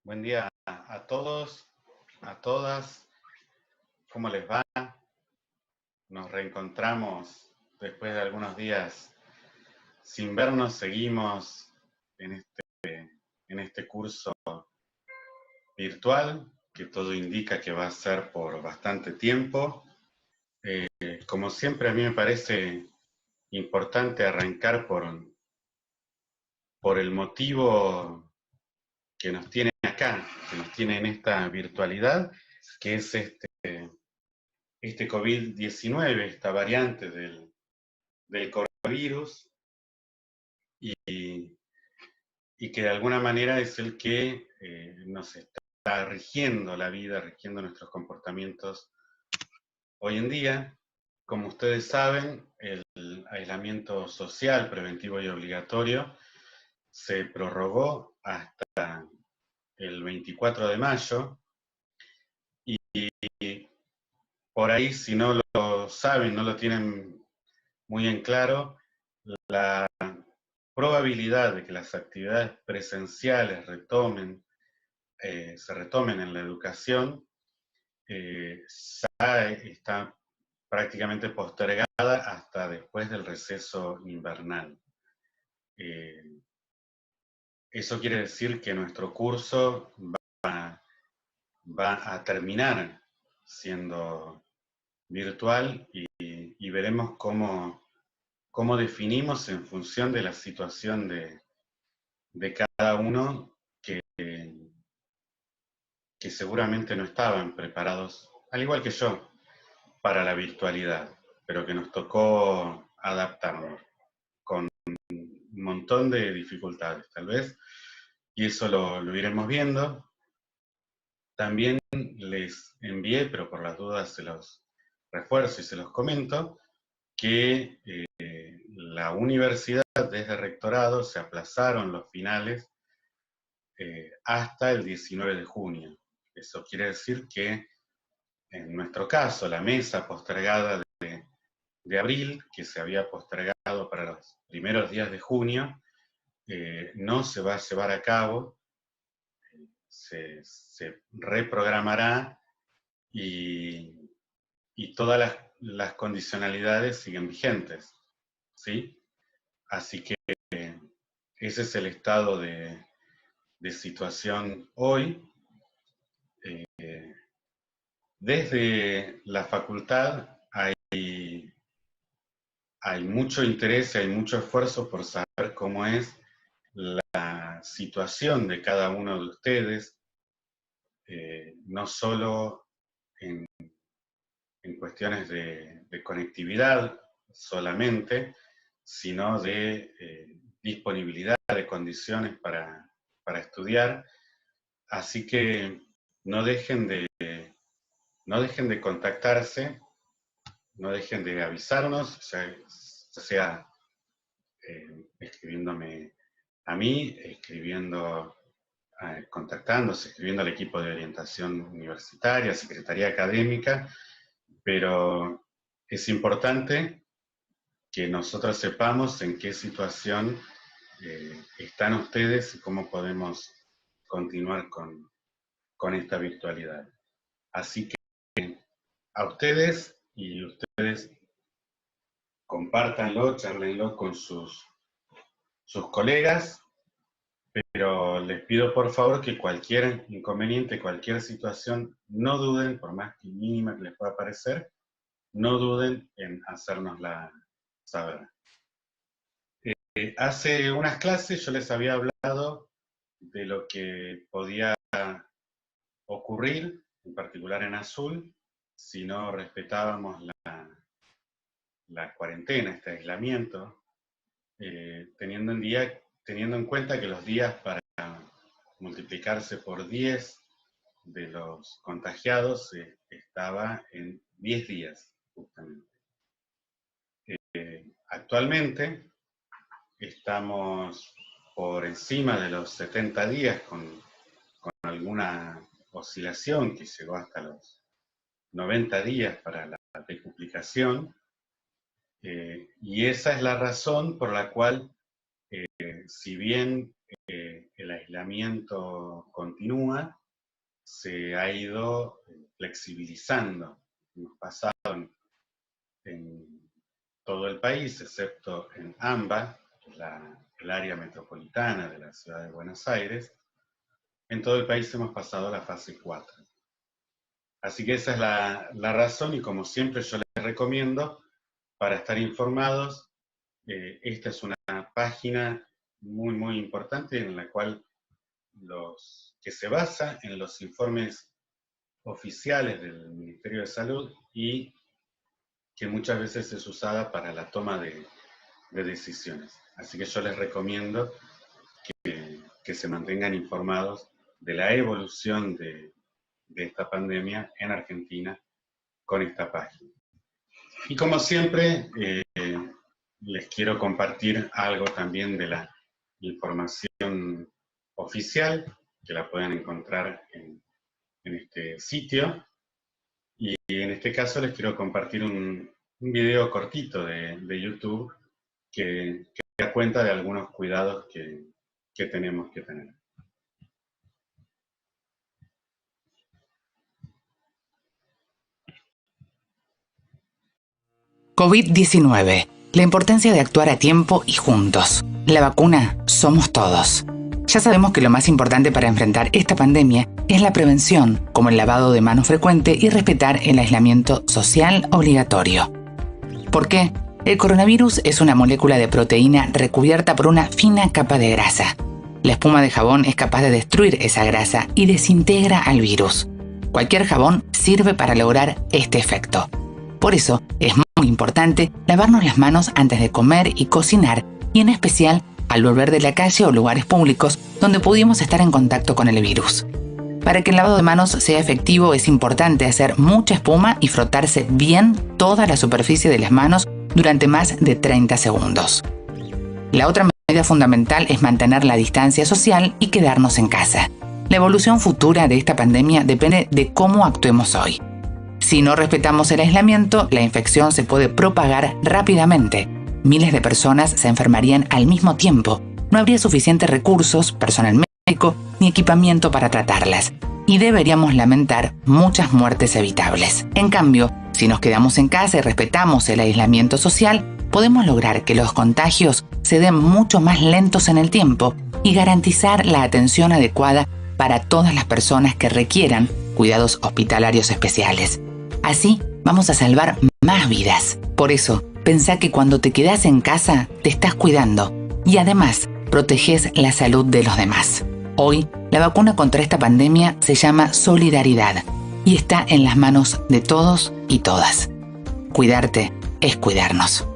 Buen día a todos, a todas. ¿Cómo les va? Nos reencontramos después de algunos días sin vernos. Seguimos en este curso virtual, que todo indica que va a ser por bastante tiempo. Como siempre, a mí me parece importante arrancar por el motivo que nos tiene acá, que nos tiene en esta virtualidad, que es este COVID-19, esta variante del coronavirus, y, y que de alguna manera es el que nos está rigiendo la vida, rigiendo nuestros comportamientos hoy en día. Como ustedes saben, el aislamiento social preventivo y obligatorio se prorrogó hasta el 24 de mayo, y por ahí, si no lo saben, no lo tienen muy en claro, la probabilidad de que las actividades presenciales se retomen en la educación, ya está prácticamente postergada hasta después del receso invernal. Eso quiere decir que nuestro curso va a terminar siendo virtual, y veremos cómo definimos en función de la situación de cada uno, que seguramente no estaban preparados, al igual que yo, para la virtualidad, pero que nos tocó adaptarnos con un montón de dificultades, tal vez, y eso lo iremos viendo. También les envié, pero por las dudas se los refuerzo y se los comento, que la universidad, desde rectorado, se aplazaron los finales hasta el 19 de junio. Eso quiere decir que, en nuestro caso, la mesa postergada de abril, que se había postergado para los primeros días de junio, no se va a llevar a cabo, se reprogramará, y todas las condicionalidades siguen vigentes, ¿sí? Así que ese es el estado de situación hoy. Desde la facultad hay mucho interés y hay mucho esfuerzo por saber cómo es la situación de cada uno de ustedes, no solo en cuestiones de conectividad solamente, sino de disponibilidad de condiciones para estudiar. Así que no dejen de contactarse, no dejen de avisarnos, ya sea escribiéndome a mí, contactándose, escribiendo al equipo de orientación universitaria, secretaría académica, pero es importante que nosotros sepamos en qué situación están ustedes y cómo podemos continuar con esta virtualidad. Así que a ustedes, y ustedes compártanlo, charlenlo con sus colegas, pero les pido por favor que cualquier inconveniente, cualquier situación, no duden, por más que mínima que les pueda parecer, no duden en hacérnosla saber. Hace unas clases yo les había hablado de lo que podía ocurrir, en particular en Azul, si no respetábamos la cuarentena, este aislamiento, teniendo en cuenta que los días para multiplicarse por 10 de los contagiados estaba en 10 días, justamente. Actualmente estamos por encima de los 70 días, con alguna oscilación que llegó hasta los 90 días para la decuplicación, y esa es la razón por la cual, si bien el aislamiento continúa, se ha ido flexibilizando. Hemos pasado en todo el país, excepto en AMBA, el área metropolitana de la ciudad de Buenos Aires, en todo el país hemos pasado a la fase 4. Así que esa es la razón, y como siempre yo les recomiendo, para estar informados, esta es una página muy importante en la cual que se basa en los informes oficiales del Ministerio de Salud y que muchas veces es usada para la toma de decisiones. Así que yo les recomiendo que se mantengan informados de la evolución de esta pandemia en Argentina con esta página. Y como siempre, les quiero compartir algo también de la información oficial, que la pueden encontrar en este sitio. Y en este caso les quiero compartir un video cortito de YouTube que da cuenta de algunos cuidados que tenemos que tener. COVID-19. La importancia de actuar a tiempo y juntos. La vacuna somos todos. Ya sabemos que lo más importante para enfrentar esta pandemia es la prevención, como el lavado de manos frecuente y respetar el aislamiento social obligatorio. ¿Por qué? El coronavirus es una molécula de proteína recubierta por una fina capa de grasa. La espuma de jabón es capaz de destruir esa grasa y desintegra al virus. Cualquier jabón sirve para lograr este efecto. Por eso es muy importante lavarnos las manos antes de comer y cocinar, y en especial al volver de la calle o lugares públicos donde pudimos estar en contacto con el virus. Para que el lavado de manos sea efectivo es importante hacer mucha espuma y frotarse bien toda la superficie de las manos durante más de 30 segundos. La otra medida fundamental es mantener la distancia social y quedarnos en casa. La evolución futura de esta pandemia depende de cómo actuemos hoy. Si no respetamos el aislamiento, la infección se puede propagar rápidamente. Miles de personas se enfermarían al mismo tiempo. No habría suficientes recursos, personal médico ni equipamiento para tratarlas. Y deberíamos lamentar muchas muertes evitables. En cambio, si nos quedamos en casa y respetamos el aislamiento social, podemos lograr que los contagios se den mucho más lentos en el tiempo y garantizar la atención adecuada para todas las personas que requieran cuidados hospitalarios especiales. Así vamos a salvar más vidas. Por eso, pensá que cuando te quedás en casa, te estás cuidando y además proteges la salud de los demás. Hoy, la vacuna contra esta pandemia se llama Solidaridad y está en las manos de todos y todas. Cuidarte es cuidarnos.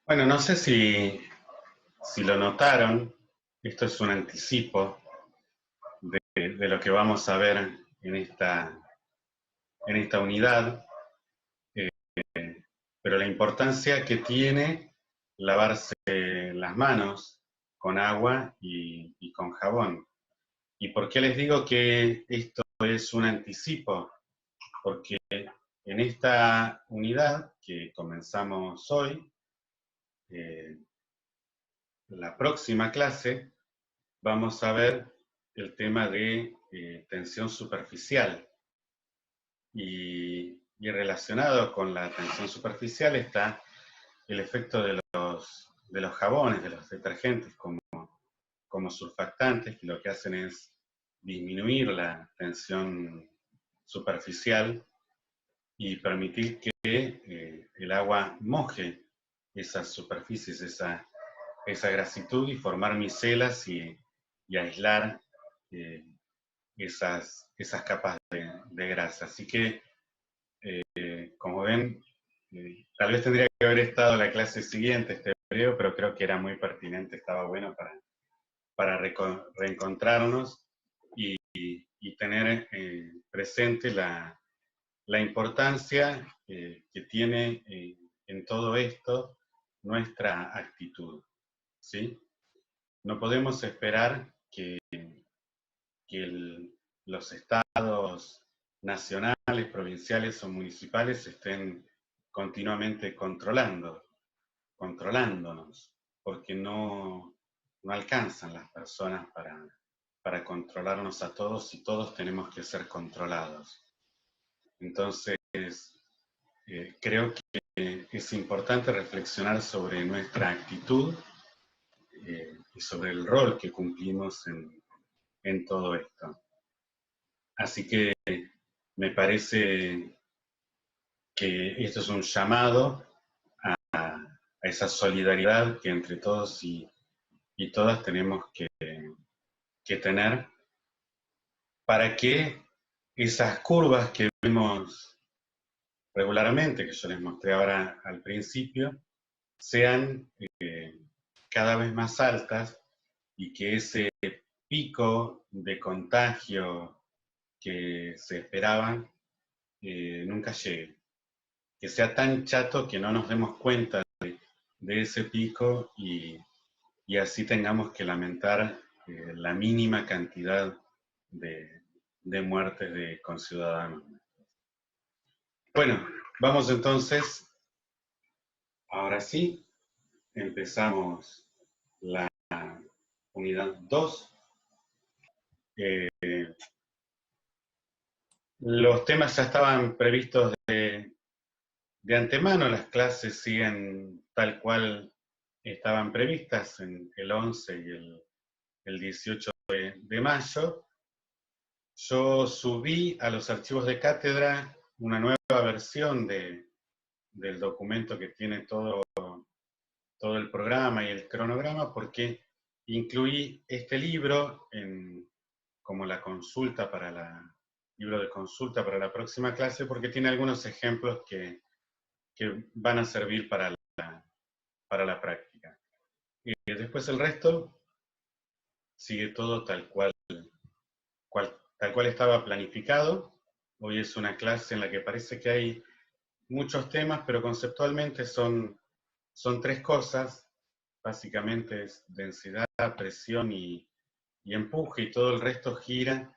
Bueno, no sé si lo notaron, esto es un anticipo de lo que vamos a ver en esta unidad, pero la importancia que tiene lavarse las manos con agua y con jabón. ¿Y por qué les digo que esto es un anticipo? Porque en esta unidad que comenzamos hoy, la próxima clase, vamos a ver el tema de tensión superficial. Y relacionado con la tensión superficial está el efecto de los jabones, de los detergentes como surfactantes, que lo que hacen es disminuir la tensión superficial y permitir que el agua moje esas superficies, esa grasitud, y formar micelas y aislar esas capas de grasa. Así que, como ven, tal vez tendría que haber estado la clase siguiente, este video, pero creo que era muy pertinente, estaba bueno para reencontrarnos y tener presente la importancia que tiene en todo esto nuestra actitud, ¿sí? No podemos esperar que los estados nacionales, provinciales o municipales estén continuamente controlándonos, porque no alcanzan las personas para controlarnos a todos y todos tenemos que ser controlados. Entonces, creo que es importante reflexionar sobre nuestra actitud y sobre el rol que cumplimos en todo esto. Así que me parece que esto es un llamado a esa solidaridad que entre todos y todas tenemos que tener para que esas curvas que vemos regularmente, que yo les mostré ahora al principio, sean cada vez más altas y que ese pico de contagio que se esperaban nunca llegue. Que sea tan chato que no nos demos cuenta de ese pico y así tengamos que lamentar la mínima cantidad de muertes de conciudadanos. Bueno, vamos entonces, ahora sí, empezamos la unidad 2. Los temas ya estaban previstos de antemano, las clases siguen tal cual estaban previstas en el 11 y el 18 de mayo. Yo subí a los archivos de cátedra una nueva versión del documento que tiene todo el programa y el cronograma, porque incluí este libro como la consulta libro de consulta para la próxima clase, porque tiene algunos ejemplos que van a servir para la práctica. Y después el resto sigue todo tal cual estaba planificado. Hoy es una clase en la que parece que hay muchos temas, pero conceptualmente son 3 cosas. Básicamente es densidad, presión y empuje, y todo el resto gira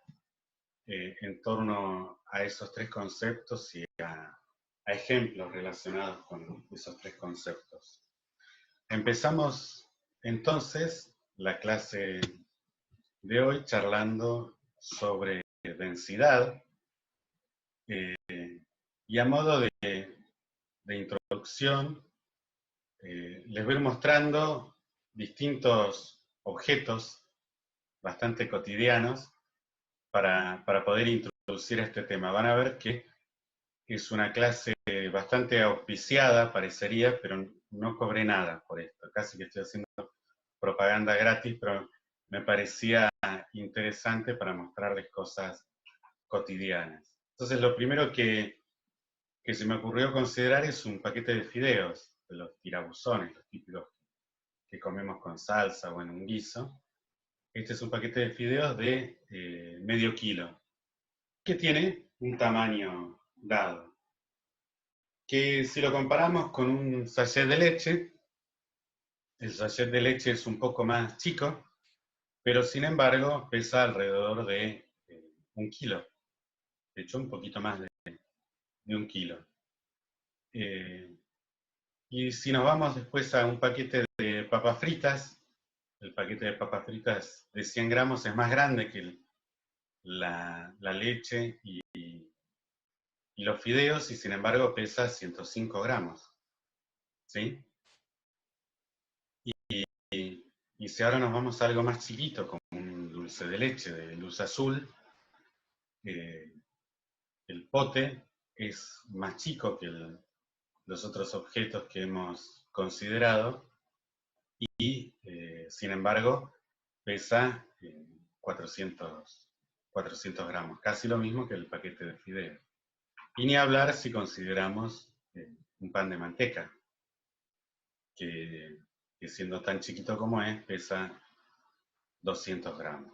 en torno a esos 3 conceptos y a ejemplos relacionados con esos 3 conceptos. Empezamos entonces la clase de hoy charlando sobre densidad, y a modo de introducción les voy a ir mostrando distintos objetos bastante cotidianos para poder introducir este tema. Van a ver que es una clase bastante auspiciada, parecería, pero no cobré nada por esto. Casi que estoy haciendo propaganda gratis, pero me parecía interesante para mostrarles cosas cotidianas. Entonces, lo primero que se me ocurrió considerar es un paquete de fideos, de los tirabuzones, los típicos que comemos con salsa o en un guiso. Este es un paquete de fideos de medio kilo, que tiene un tamaño dado. Que si lo comparamos con un sachet de leche, el sachet de leche es un poco más chico, pero sin embargo pesa alrededor de 1 kilo. De hecho, un poquito más de 1 kilo. Y si nos vamos después a un paquete de papas fritas, el paquete de papas fritas de 100 gramos es más grande que la leche y los fideos, y sin embargo pesa 105 gramos. ¿Sí? Y si ahora nos vamos a algo más chiquito, como un dulce de leche de luz azul, el pote es más chico que los otros objetos que hemos considerado y, sin embargo, pesa 400 gramos, casi lo mismo que el paquete de fideos. Y ni hablar si consideramos un pan de manteca, que siendo tan chiquito como es, pesa 200 gramos.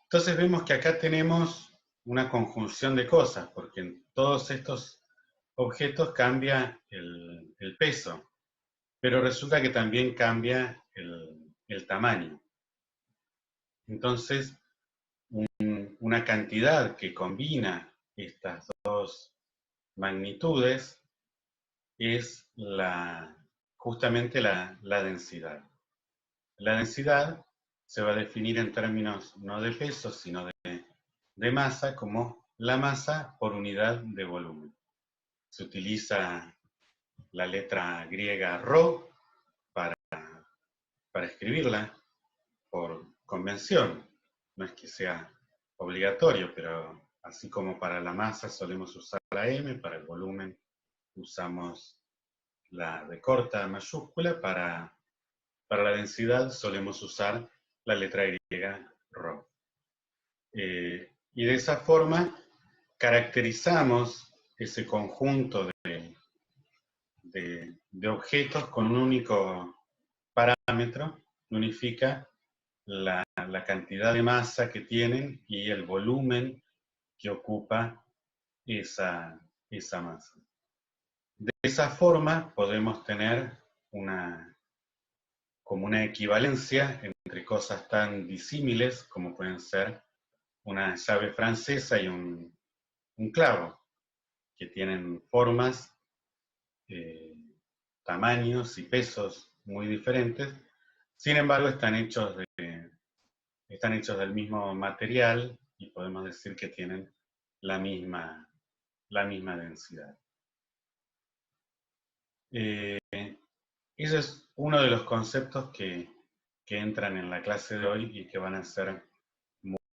Entonces vemos que acá tenemos una conjunción de cosas, porque en todos estos objetos cambia el peso, pero resulta que también cambia el tamaño. Entonces, una cantidad que combina estas dos magnitudes es justamente la densidad. La densidad se va a definir en términos no de peso, sino de masa, como la masa por unidad de volumen. Se utiliza la letra griega rho para escribirla por convención. No es que sea obligatorio, pero así como para la masa solemos usar la m, para el volumen usamos la de corta mayúscula, para la densidad solemos usar la letra griega rho. Y de esa forma caracterizamos ese conjunto de objetos con un único parámetro, unifica la cantidad de masa que tienen y el volumen que ocupa esa masa. De esa forma podemos tener como una equivalencia entre cosas tan disímiles como pueden ser una llave francesa y un clavo, que tienen formas, tamaños y pesos muy diferentes. Sin embargo, están hechos del mismo material y podemos decir que tienen la misma densidad. Ese es uno de los conceptos que entran en la clase de hoy y que van a ser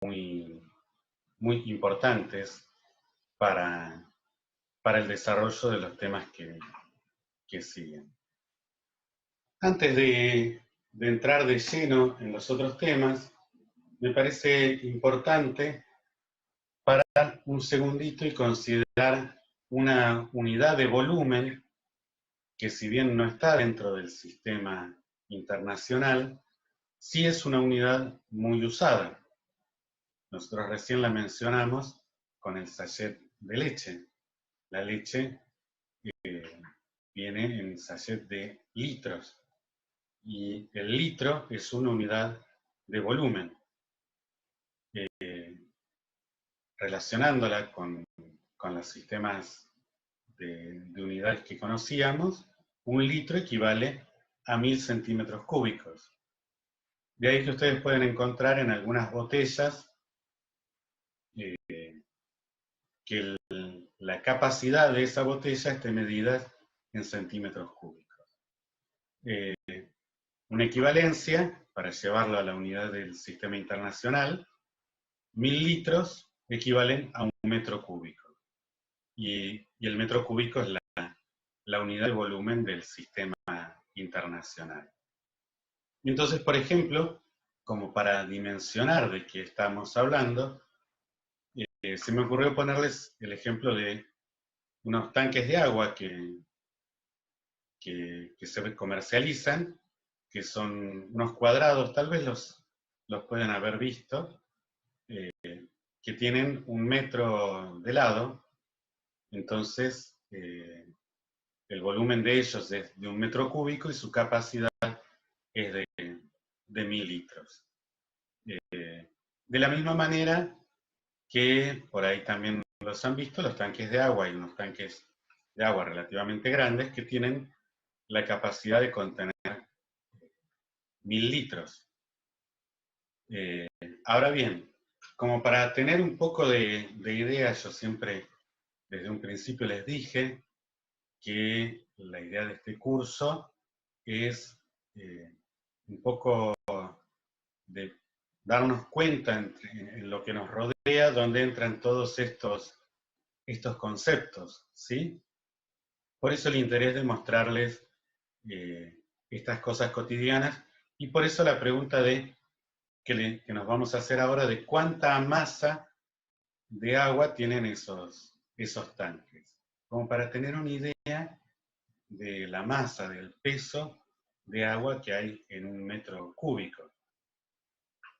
muy, muy importantes para el desarrollo de los temas que siguen. Antes de entrar de lleno en los otros temas, me parece importante parar un segundito y considerar una unidad de volumen que, si bien no está dentro del sistema internacional, sí es una unidad muy usada. Nosotros recién la mencionamos con el sachet de leche. La leche viene en sachet de litros y el litro es una unidad de volumen. Relacionándola con los sistemas de unidades que conocíamos, un litro equivale a 1000 centímetros cúbicos. De ahí que ustedes pueden encontrar en algunas botellas que la capacidad de esa botella esté medida en centímetros cúbicos. Una equivalencia, para llevarlo a la unidad del sistema internacional, 1000 litros equivalen a un metro cúbico. Y el metro cúbico es la unidad de volumen del sistema internacional. Y entonces, por ejemplo, como para dimensionar de qué estamos hablando, se me ocurrió ponerles el ejemplo de unos tanques de agua que se comercializan, que son unos cuadrados, tal vez los pueden haber visto, que tienen 1 metro de lado. Entonces, el volumen de ellos es de 1 metro cúbico y su capacidad es de 1000 litros. De la misma manera que por ahí también los han visto, los tanques de agua. Hay unos tanques de agua relativamente grandes que tienen la capacidad de contener 1000 litros. Ahora bien, como para tener un poco de idea, yo siempre desde un principio les dije que la idea de este curso es un poco de darnos cuenta en lo que nos rodea, donde entran todos estos conceptos, ¿sí? Por eso el interés de mostrarles estas cosas cotidianas, y por eso la pregunta que nos vamos a hacer ahora de cuánta masa de agua tienen esos tanques, como para tener una idea de la masa, del peso de agua que hay en 1 metro cúbico.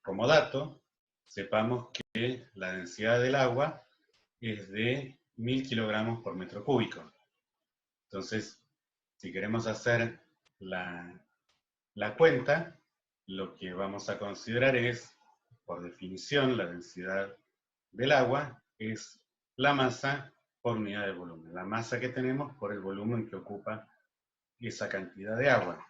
Como dato, sepamos que la densidad del agua es de 1000 kilogramos por metro cúbico. Entonces, si queremos hacer la cuenta, lo que vamos a considerar es, por definición, la densidad del agua es la masa por unidad de volumen. La masa que tenemos por el volumen que ocupa esa cantidad de agua.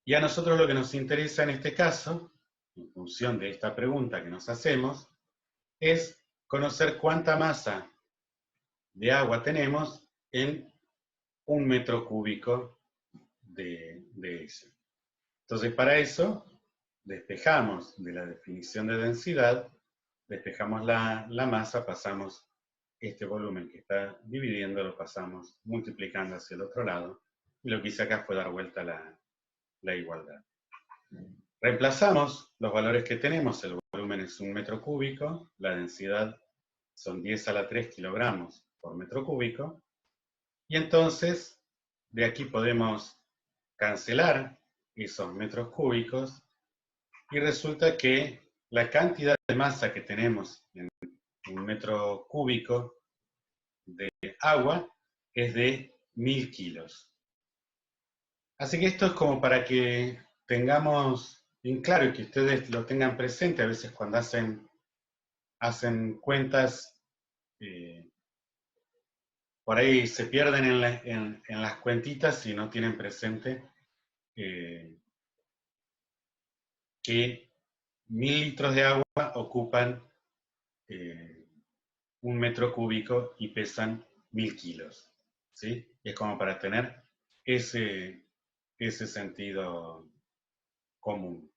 Y a nosotros lo que nos interesa en este caso, en función de esta pregunta que nos hacemos, es conocer cuánta masa de agua tenemos en 1 metro cúbico de ella. Entonces, para eso, despejamos de la definición de densidad, despejamos la masa, pasamos este volumen que está dividiendo, lo pasamos multiplicando hacia el otro lado, y lo que hice acá fue dar vuelta la igualdad. Reemplazamos los valores que tenemos, el volumen es 1 metro cúbico, la densidad son 10 a la 3 kilogramos por metro cúbico, y entonces de aquí podemos cancelar esos metros cúbicos, y resulta que la cantidad de masa que tenemos en 1 metro cúbico de agua es de 1000 kilos. Así que esto es como para que tengamos en claro y que ustedes lo tengan presente a veces cuando hacen cuentas, por ahí se pierden en las cuentitas y no tienen presente que 1000 litros de agua ocupan 1 metro cúbico y pesan 1000 kilos. ¿Sí? Y es como para tener ese sentido común.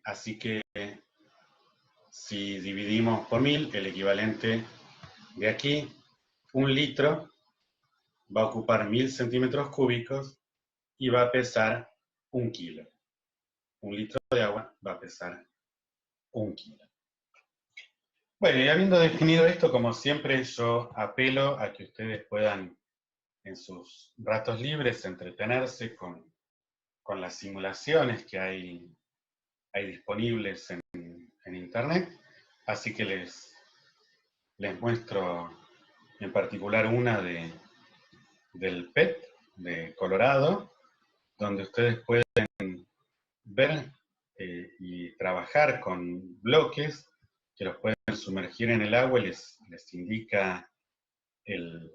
Así que si dividimos por 1000, el equivalente de aquí, 1 litro va a ocupar 1000 centímetros cúbicos y va a pesar 1 kilo. 1 litro de agua va a pesar 1 kilo. Bueno, y habiendo definido esto, como siempre, yo apelo a que ustedes puedan, en sus ratos libres, entretenerse con las simulaciones que hay disponibles en internet. Así que les muestro en particular una del PET de Colorado, donde ustedes pueden ver y trabajar con bloques que los pueden sumergir en el agua y les indica el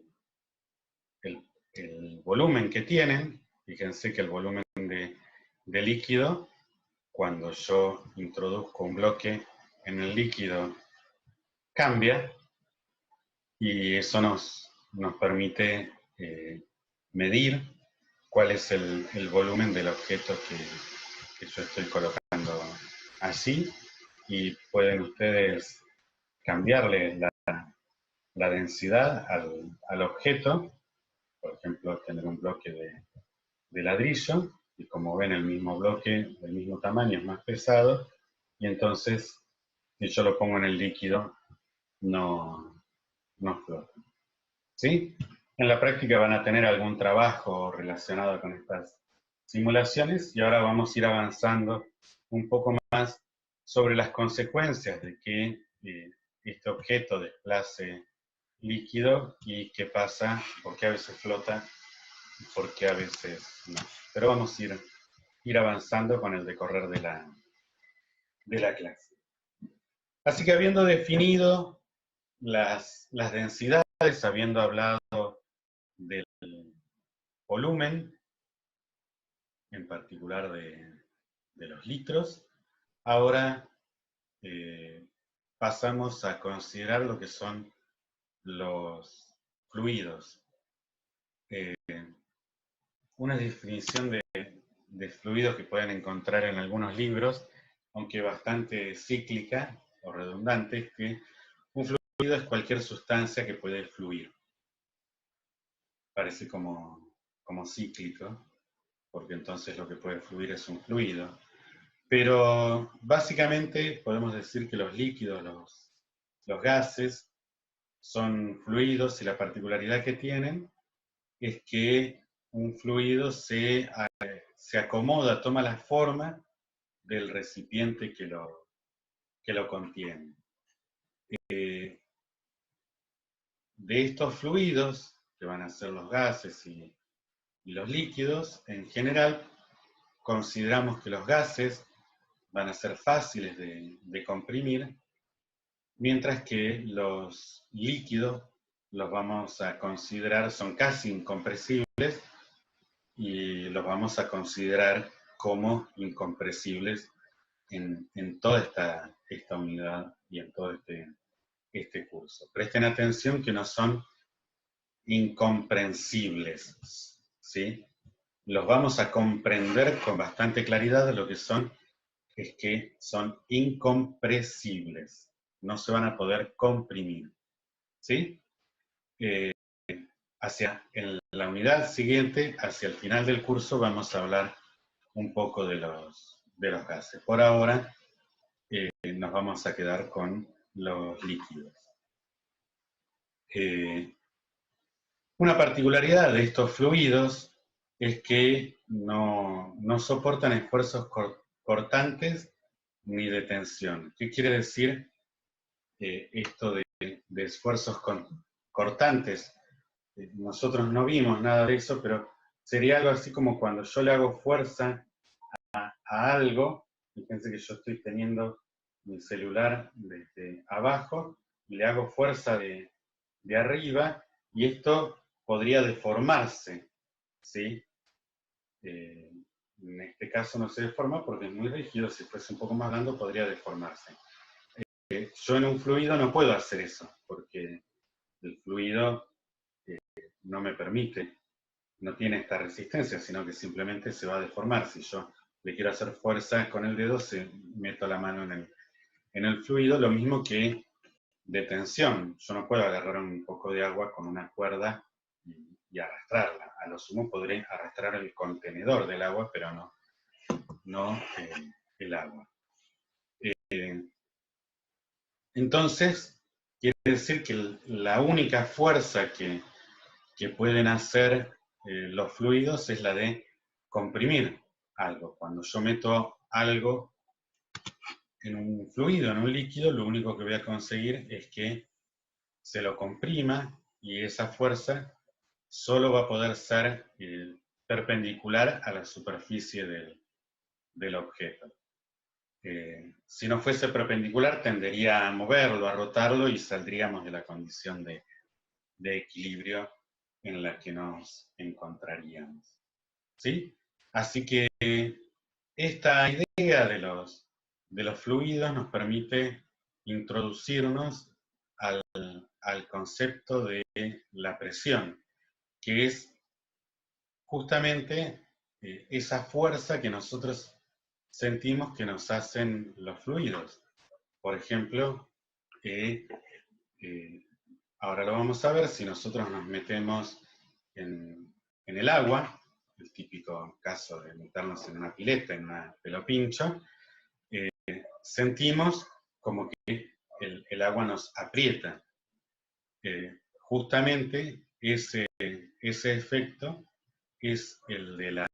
volumen que tienen. Fíjense que el volumen de líquido, cuando yo introduzco un bloque en el líquido, cambia, y eso nos permite medir cuál es el volumen del objeto que yo estoy colocando allí, y pueden ustedes cambiarle la densidad al objeto. Por ejemplo, tener un bloque de ladrillo, y como ven el mismo bloque del mismo tamaño es más pesado, y entonces si yo lo pongo en el líquido no flota. ¿Sí? En la práctica van a tener algún trabajo relacionado con estas simulaciones, y ahora vamos a ir avanzando un poco más sobre las consecuencias de que este objeto desplace líquido y qué pasa, por qué a veces flota y por qué a veces no. Pero vamos a ir avanzando con el decorrer de la clase. Así que habiendo definido las densidades, habiendo hablado del volumen, en particular de los litros, ahora pasamos a considerar lo que son los fluidos. Una definición de fluidos que pueden encontrar en algunos libros, aunque bastante cíclica o redundante, es que un fluido es cualquier sustancia que puede fluir. Parece como cíclico, porque entonces lo que puede fluir es un fluido. Pero básicamente podemos decir que los líquidos, los gases, son fluidos, y la particularidad que tienen es que un fluido se acomoda, toma la forma del recipiente que lo contiene. De estos fluidos, que van a ser los gases y los líquidos, en general consideramos que los gases van a ser fáciles de comprimir, mientras que los líquidos los vamos a considerar, son casi incompresibles, y los vamos a considerar como incompresibles en toda esta unidad y en todo este curso. Presten atención que no son incomprensibles, ¿sí? Los vamos a comprender con bastante claridad. Lo que son es que son incompresibles, no se van a poder comprimir, ¿sí? En la unidad siguiente, hacia el final del curso, vamos a hablar un poco de los gases. Por ahora nos vamos a quedar con los líquidos. Una particularidad de estos fluidos es que no soportan esfuerzos cortantes ni de tensión. ¿Qué quiere decir esto de esfuerzos cortantes? Nosotros no vimos nada de eso, pero sería algo así como cuando yo le hago fuerza a algo. Fíjense que yo estoy teniendo mi celular desde abajo y le hago fuerza de arriba, y esto podría deformarse, ¿sí? En este caso no se deforma porque es muy rígido. Si fuese un poco más blando podría deformarse. Yo en un fluido no puedo hacer eso, porque el fluido no me permite, no tiene esta resistencia, sino que simplemente se va a deformar. Si yo le quiero hacer fuerza con el dedo, meto la mano en el fluido, lo mismo que de tensión. Yo no puedo agarrar un poco de agua con una cuerda y arrastrarla. A lo sumo podré arrastrar el contenedor del agua, pero no el agua. Entonces, quiere decir que la única fuerza que pueden hacer los fluidos es la de comprimir algo. Cuando yo meto algo en un fluido, en un líquido, lo único que voy a conseguir es que se lo comprima, y esa fuerza solo va a poder ser perpendicular a la superficie del objeto. Si no fuese perpendicular, tendería a moverlo, a rotarlo, y saldríamos de la condición de equilibrio en la que nos encontraríamos, ¿sí? Así que esta idea de los fluidos nos permite introducirnos al concepto de la presión, que es justamente esa fuerza que nosotros sentimos que nos hacen los fluidos. Por ejemplo, ahora lo vamos a ver, si nosotros nos metemos en el agua, el típico caso de meternos en una pileta, en una pelopincho, sentimos como que el agua nos aprieta. Justamente ese efecto es el de la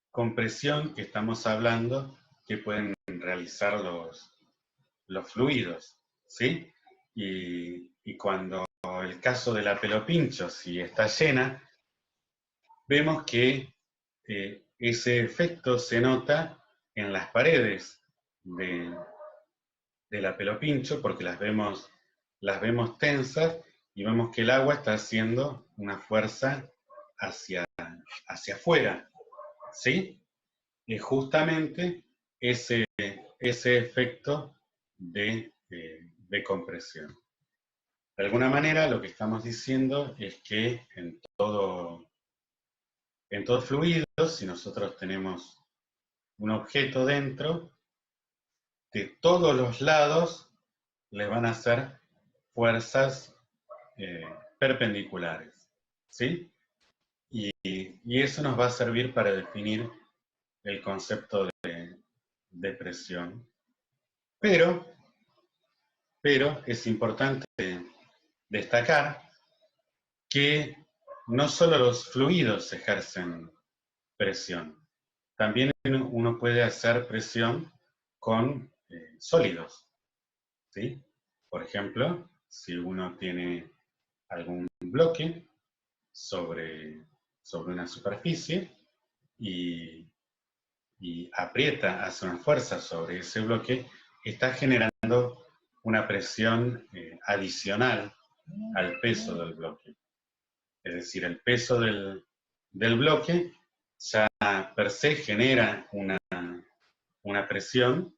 compresión que estamos hablando, que pueden realizar los fluidos, ¿sí? Y cuando el caso de la pelopincho, si está llena, vemos que ese efecto se nota en las paredes de la pelopincho, porque las vemos tensas, y vemos que el agua está haciendo una fuerza hacia afuera, ¿sí? Es justamente ese efecto de compresión. De alguna manera, lo que estamos diciendo es que en todo fluido, si nosotros tenemos un objeto dentro, de todos los lados le van a hacer fuerzas perpendiculares, ¿sí? Y eso nos va a servir para definir el concepto de presión. Pero es importante destacar que no solo los fluidos ejercen presión, también uno puede hacer presión con sólidos, ¿sí? Por ejemplo, si uno tiene algún bloque sobre una superficie y aprieta, hace una fuerza sobre ese bloque, está generando una presión adicional al peso del bloque. Es decir, el peso del bloque ya per se genera una presión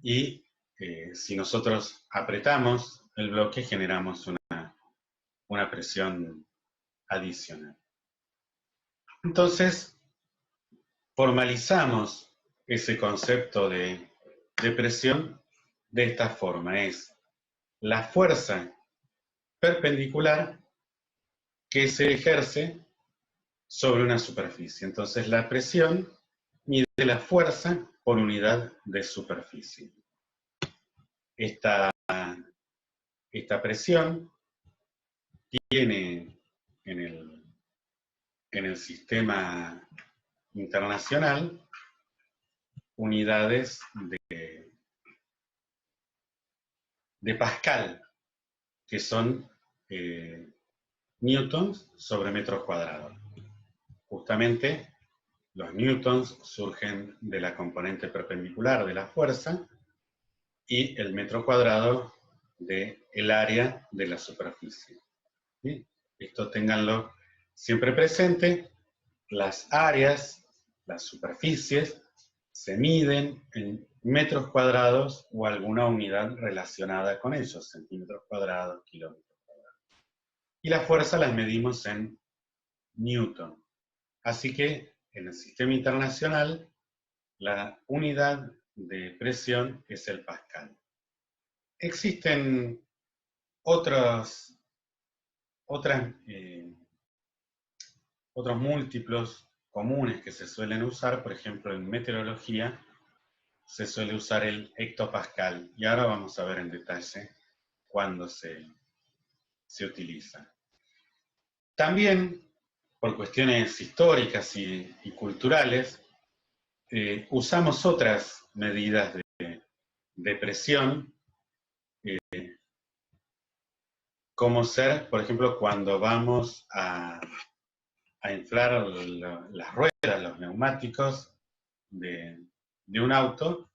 y si nosotros apretamos el bloque generamos una presión adicional. Entonces, formalizamos ese concepto de presión de esta forma. Es la fuerza perpendicular que se ejerce sobre una superficie. Entonces, la presión mide la fuerza por unidad de superficie. Esta presión tiene en el sistema internacional unidades de Pascal, que son newtons sobre metros cuadrados. Justamente los newtons surgen de la componente perpendicular de la fuerza y el metro cuadrado del área de la superficie. ¿Sí? Esto ténganlo siempre presente. Las áreas, las superficies, se miden en metros cuadrados o alguna unidad relacionada con ellos, centímetros cuadrados, kilómetros cuadrados. Y la fuerza las medimos en newton. Así que en el sistema internacional la unidad de presión es el pascal. Existen otros múltiplos comunes que se suelen usar. Por ejemplo, en meteorología se suele usar el hectopascal, y ahora vamos a ver en detalle cuándo se utiliza. También, por cuestiones históricas y culturales, usamos otras medidas de presión, como ser, por ejemplo, cuando vamos a inflar las ruedas, los neumáticos de un auto,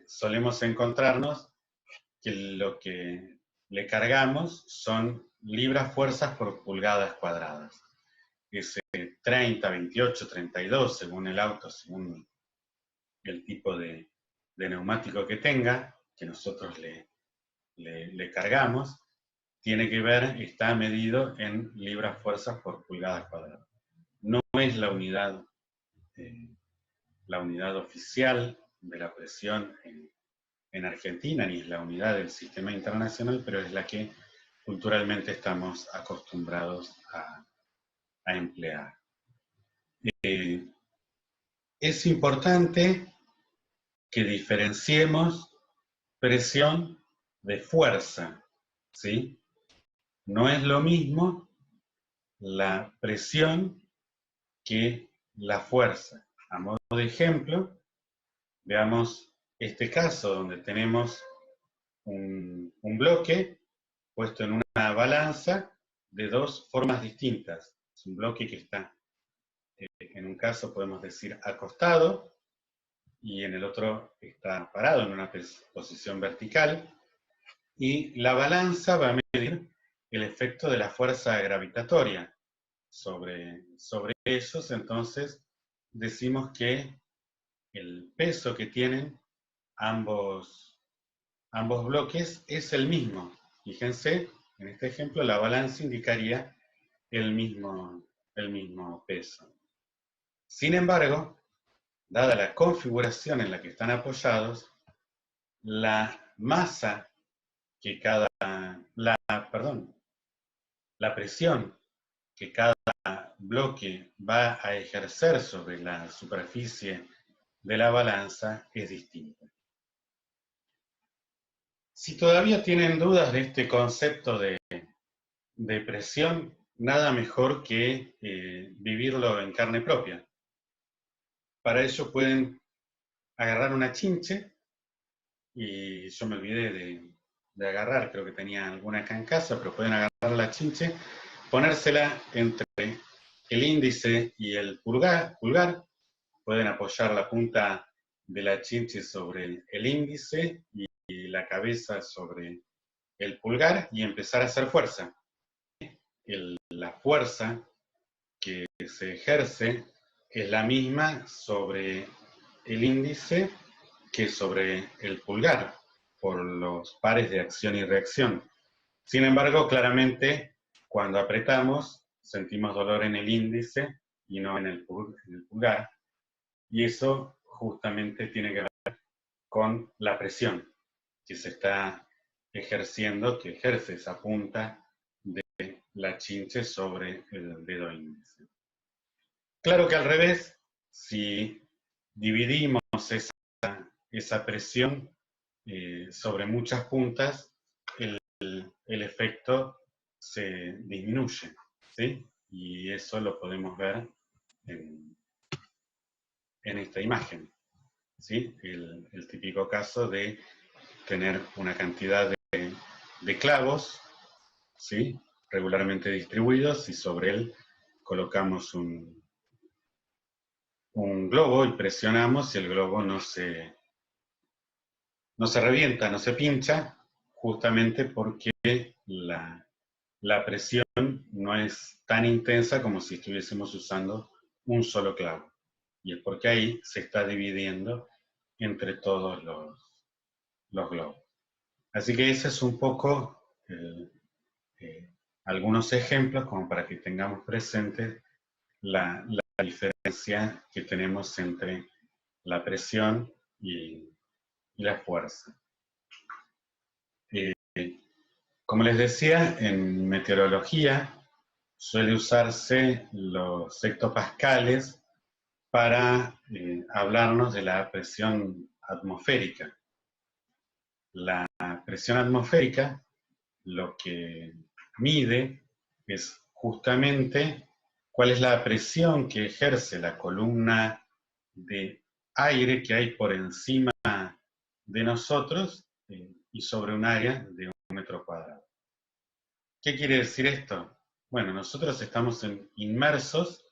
solemos encontrarnos que lo que le cargamos son libras-fuerzas por pulgadas cuadradas. Es 30, 28, 32, según el auto, según el tipo de neumático que tenga, que nosotros le cargamos, tiene que ver, está medido en libras-fuerzas por pulgadas cuadradas. No es la unidad oficial de la presión en Argentina, ni es la unidad del sistema internacional, pero es la que culturalmente estamos acostumbrados a emplear. Es importante que diferenciemos presión de fuerza, ¿sí? No es lo mismo la presión que la fuerza. A modo de ejemplo, veamos este caso donde tenemos un bloque puesto en una balanza de dos formas distintas. Es un bloque que está, en un caso podemos decir acostado, y en el otro está parado en una posición vertical, y la balanza va a medir el efecto de la fuerza gravitatoria sobre ellos. Entonces decimos que el peso que tienen ambos bloques es el mismo. Fíjense, en este ejemplo la balanza indicaría el mismo peso. Sin embargo, dada la configuración en la que están apoyados, la masa que la presión que cada bloque va a ejercer sobre la superficie de la balanza es distinta. Si todavía tienen dudas de este concepto de presión, nada mejor que vivirlo en carne propia. Para ello pueden agarrar una chinche, y yo me olvidé de agarrar, creo que tenía alguna acá en casa, pero pueden agarrar la chinche, ponérsela entre el índice y el pulgar, pueden apoyar la punta de la chinche sobre el índice y la cabeza sobre el pulgar y empezar a hacer fuerza. La fuerza que se ejerce es la misma sobre el índice que sobre el pulgar, por los pares de acción y reacción. Sin embargo, claramente, cuando apretamos, sentimos dolor en el índice y no en el pulgar, y eso justamente tiene que ver con la presión que se está ejerciendo, que ejerce esa punta de la chinche sobre el dedo índice. Claro que al revés, si dividimos esa presión sobre muchas puntas, el efecto se disminuye, ¿sí? Y eso lo podemos ver en esta imagen, ¿sí? El típico caso de tener una cantidad de clavos, ¿sí? Regularmente distribuidos, y sobre él colocamos un globo y presionamos y el globo no se revienta, no se pincha, justamente porque la presión no es tan intensa como si estuviésemos usando un solo clavo. Y es porque ahí se está dividiendo entre todos los globos. Así que ese es un poco algunos ejemplos como para que tengamos presente la diferencia que tenemos entre la presión y la fuerza. Como les decía, en meteorología suele usarse los hectopascales para hablarnos de la presión atmosférica. La presión atmosférica lo que mide es justamente cuál es la presión que ejerce la columna de aire que hay por encima de nosotros y sobre un área de 1 metro cuadrado. ¿Qué quiere decir esto? Bueno, nosotros estamos inmersos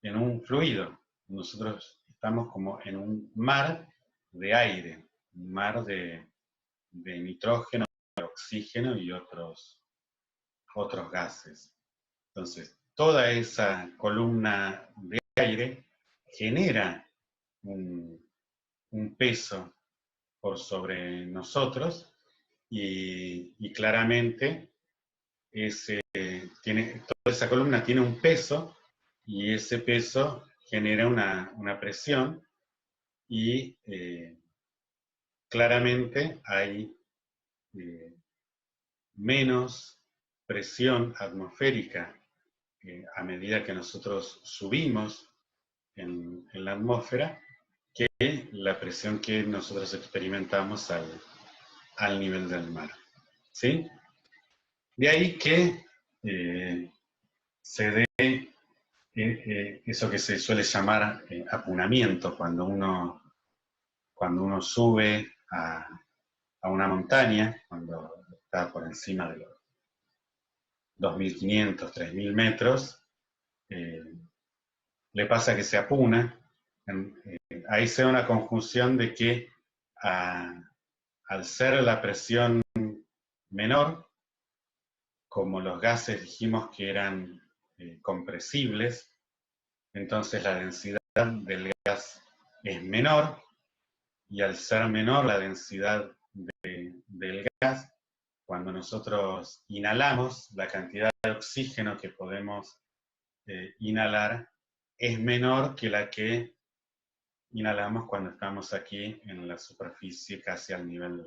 en un fluido. Nosotros estamos como en un mar de aire, un mar de nitrógeno, de oxígeno y otros gases. Entonces, toda esa columna de aire genera un peso por sobre nosotros y claramente toda esa columna tiene un peso y ese peso genera una presión y claramente hay menos presión atmosférica a medida que nosotros subimos en la atmósfera que la presión que nosotros experimentamos al nivel del mar. ¿Sí? De ahí que se dé eso que se suele llamar apunamiento, cuando uno sube a una montaña, cuando está por encima de los 2.500, 3.000 metros, le pasa que se apuna. Ahí se da una conjunción de que al ser la presión menor, como los gases dijimos que eran compresibles, entonces la densidad del gas es menor, y al ser menor la densidad del gas, cuando nosotros inhalamos, la cantidad de oxígeno que podemos inhalar es menor que la que inhalamos cuando estamos aquí en la superficie casi al nivel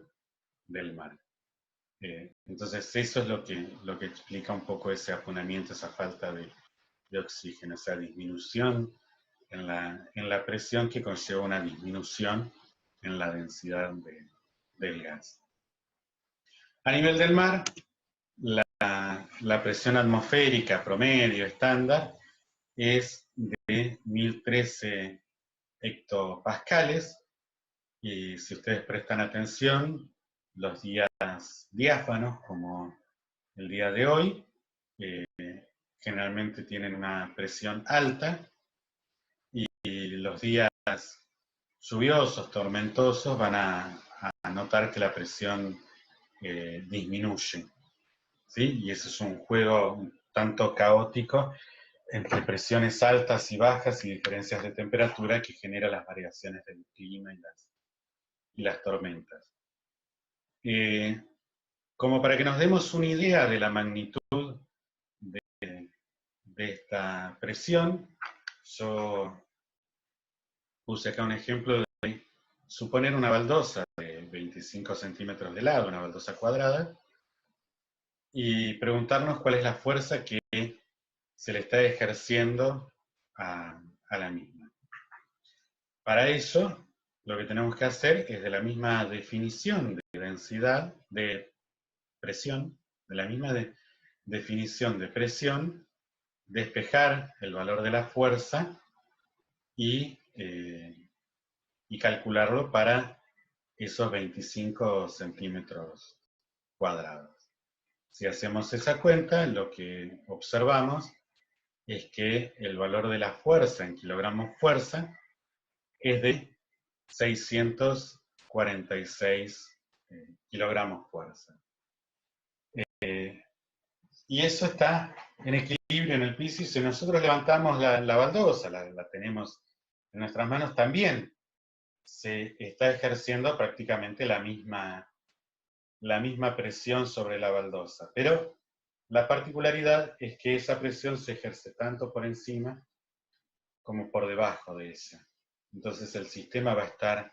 del mar. Entonces eso es lo que explica un poco ese apunamiento, esa falta de oxígeno, esa disminución en la presión que conlleva una disminución en la densidad del gas. A nivel del mar, la presión atmosférica promedio estándar es de 1013 hectopascales, y si ustedes prestan atención, los días diáfanos, como el día de hoy, generalmente tienen una presión alta, y los días lluviosos, tormentosos, van a a notar que la presión disminuye, ¿sí? Y eso es un juego un tanto caótico entre presiones altas y bajas y diferencias de temperatura que genera las variaciones del clima y las tormentas. Como para que nos demos una idea de la magnitud de esta presión, yo puse acá un ejemplo de suponer una baldosa de 25 centímetros de lado, una baldosa cuadrada, y preguntarnos cuál es la fuerza que se le está ejerciendo a la misma. Para eso, lo que tenemos que hacer es de la misma definición de densidad, de presión, de la misma definición de presión, despejar el valor de la fuerza y calcularlo para esos 25 centímetros cuadrados. Si hacemos esa cuenta, lo que observamos es que el valor de la fuerza en kilogramos fuerza es de 646 kilogramos fuerza. Y eso está en equilibrio en el piso, y si nosotros levantamos la baldosa, la tenemos en nuestras manos, también se está ejerciendo prácticamente la misma presión sobre la baldosa. Pero la particularidad es que esa presión se ejerce tanto por encima como por debajo de ella. Entonces el sistema va a estar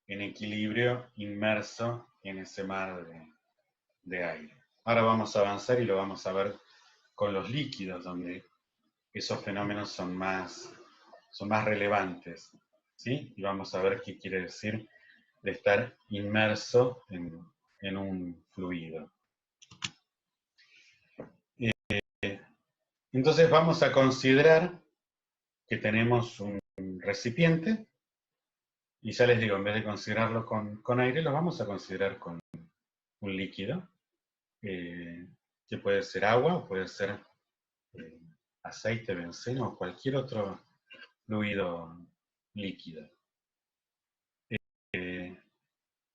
en equilibrio, inmerso en ese mar de aire. Ahora vamos a avanzar y lo vamos a ver con los líquidos, donde esos fenómenos son más relevantes, ¿sí? Y vamos a ver qué quiere decir de estar inmerso en un fluido. Entonces vamos a considerar que tenemos un recipiente, y ya les digo, en vez de considerarlo con aire, lo vamos a considerar con un líquido, que puede ser agua, o puede ser aceite, benceno, o cualquier otro fluido líquido.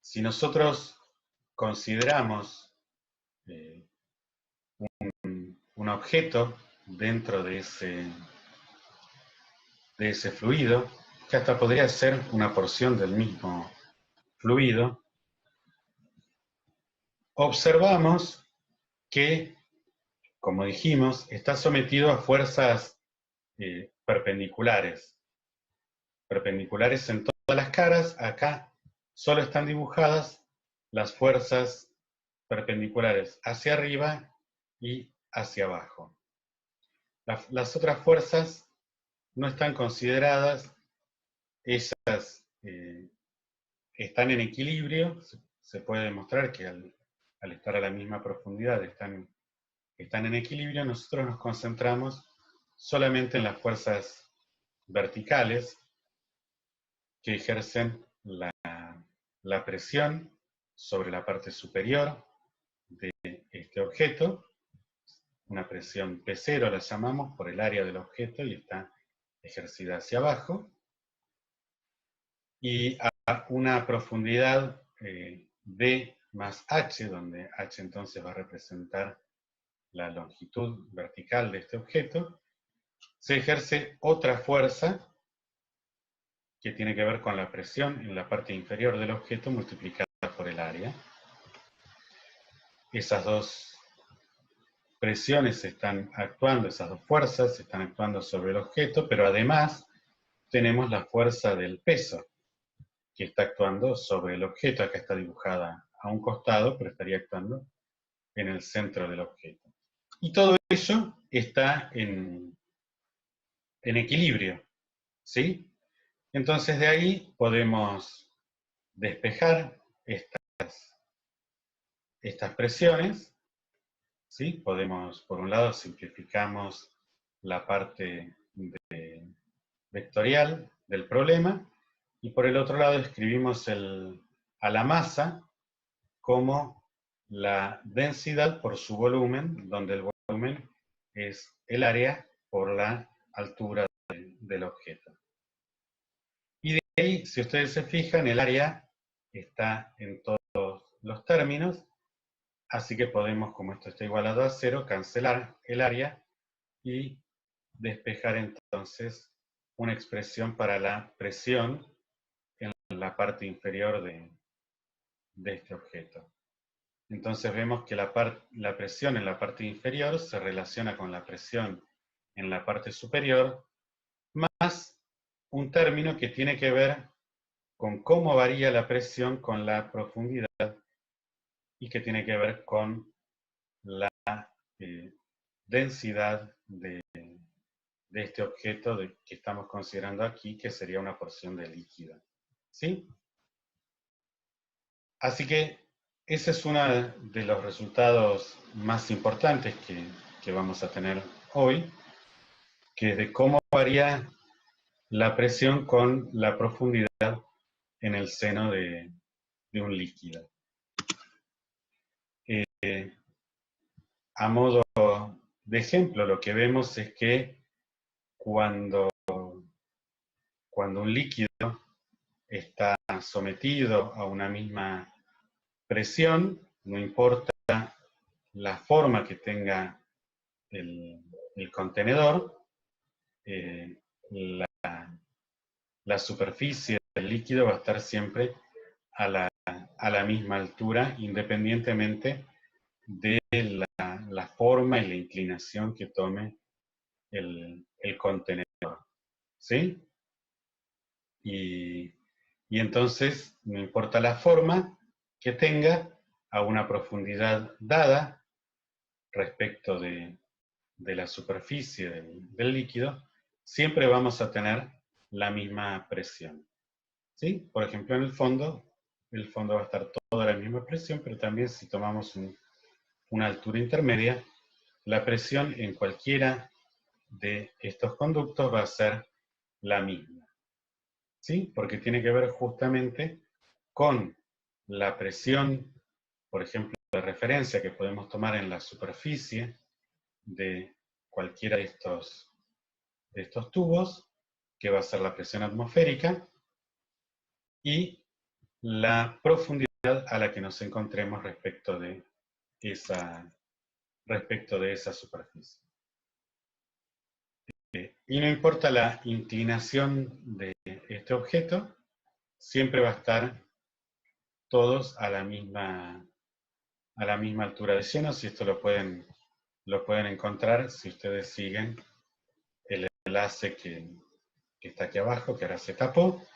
Si nosotros consideramos un objeto dentro de ese fluido, que hasta podría ser una porción del mismo fluido, observamos que, como dijimos, está sometido a fuerzas perpendiculares. Perpendiculares en todas las caras. Acá solo están dibujadas las fuerzas perpendiculares hacia arriba y hacia abajo. Las otras fuerzas no están consideradas, ellas están en equilibrio. Se puede demostrar que al estar a la misma profundidad están en equilibrio. Nosotros nos concentramos solamente en las fuerzas verticales que ejercen la presión sobre la parte superior de este objeto, una presión P0 la llamamos por el área del objeto y está ejercida hacia abajo, y a una profundidad D más H, donde H entonces va a representar la longitud vertical de este objeto, se ejerce otra fuerza que tiene que ver con la presión en la parte inferior del objeto multiplicada por el área. Esas dos presiones están actuando, esas dos fuerzas están actuando sobre el objeto, pero además tenemos la fuerza del peso, que está actuando sobre el objeto. Acá está dibujada a un costado, pero estaría actuando en el centro del objeto. Y todo ello está en equilibrio, ¿sí? Entonces de ahí podemos despejar estas presiones, ¿sí? Podemos, por un lado, simplificamos la parte vectorial del problema, y por el otro lado escribimos a la masa como la densidad por su volumen, donde el volumen es el área por la altura del objeto. Y de ahí, si ustedes se fijan, el área está en todos los términos, así que podemos, como esto está igualado a 0, cancelar el área y despejar entonces una expresión para la presión en la parte inferior de este objeto. Entonces vemos que la presión en la parte inferior se relaciona con la presión en la parte superior, más un término que tiene que ver con cómo varía la presión con la profundidad y que tiene que ver con la densidad de este objeto que estamos considerando aquí, que sería una porción de líquido. ¿Sí? Así que ese es uno de los resultados más importantes que vamos a tener hoy, que es de cómo varía la presión con la profundidad en el seno de un líquido. A modo de ejemplo, lo que vemos es que cuando un líquido está sometido a una misma presión, no importa la forma que tenga el contenedor, la superficie del líquido va a estar siempre a la misma altura, independientemente de la forma y la inclinación que tome el contenedor. ¿Sí? Y entonces, no importa la forma que tenga, a una profundidad dada respecto de la superficie del líquido, siempre vamos a tener la misma presión. ¿Sí? Por ejemplo, en el fondo va a estar toda la misma presión, pero también si tomamos una altura intermedia, la presión en cualquiera de estos conductos va a ser la misma. ¿Sí? Porque tiene que ver justamente con la presión, por ejemplo, de referencia que podemos tomar en la superficie de cualquiera de estos tubos, que va a ser la presión atmosférica, y la profundidad a la que nos encontremos respecto de esa superficie. Y no importa la inclinación de este objeto, siempre va a estar todos a la misma altura de llenos, y esto lo pueden encontrar si ustedes siguen el enlace que está aquí abajo, que ahora se tapó,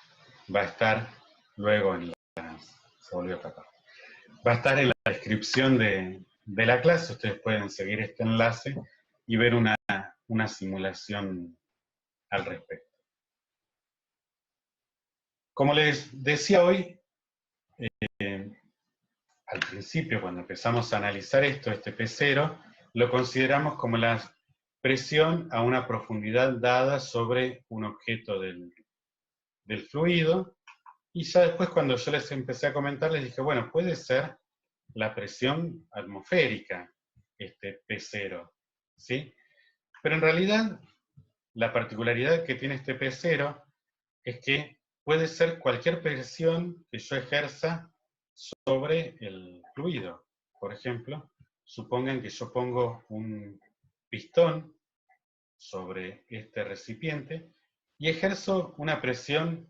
va a estar luego se volvió a tapar. Va a estar en la descripción de la clase, ustedes pueden seguir este enlace y ver una simulación al respecto. Como les decía hoy, al principio, cuando empezamos a analizar este P0, lo consideramos como la presión a una profundidad dada sobre un objeto del fluido, y ya después cuando yo les empecé a comentar, les dije, bueno, puede ser la presión atmosférica, este P0, ¿sí? Pero en realidad, la particularidad que tiene este P0 es que puede ser cualquier presión que yo ejerza sobre el fluido. Por ejemplo, supongan que yo pongo un pistón sobre este recipiente y ejerzo una presión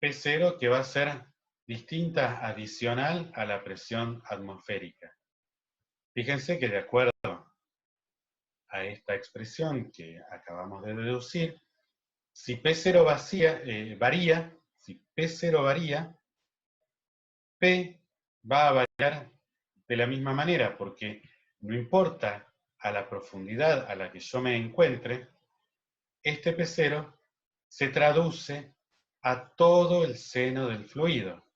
P0 que va a ser distinta, adicional a la presión atmosférica. Fíjense que de acuerdo a esta expresión que acabamos de deducir, si P0 varía, si P0 varía, P va a variar de la misma manera, porque no importa a la profundidad a la que yo me encuentre, este P0 se traduce a todo el seno del fluido.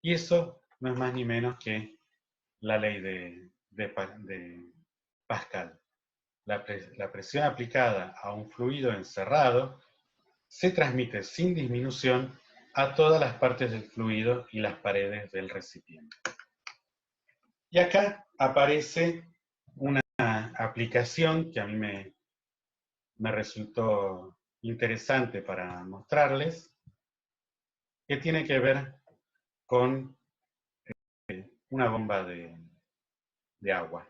Y eso no es más ni menos que la ley de Pascal. La presión aplicada a un fluido encerrado se transmite sin disminución a todas las partes del fluido y las paredes del recipiente. Y acá aparece una aplicación que a mí me resultó interesante para mostrarles, que tiene que ver con una bomba de agua.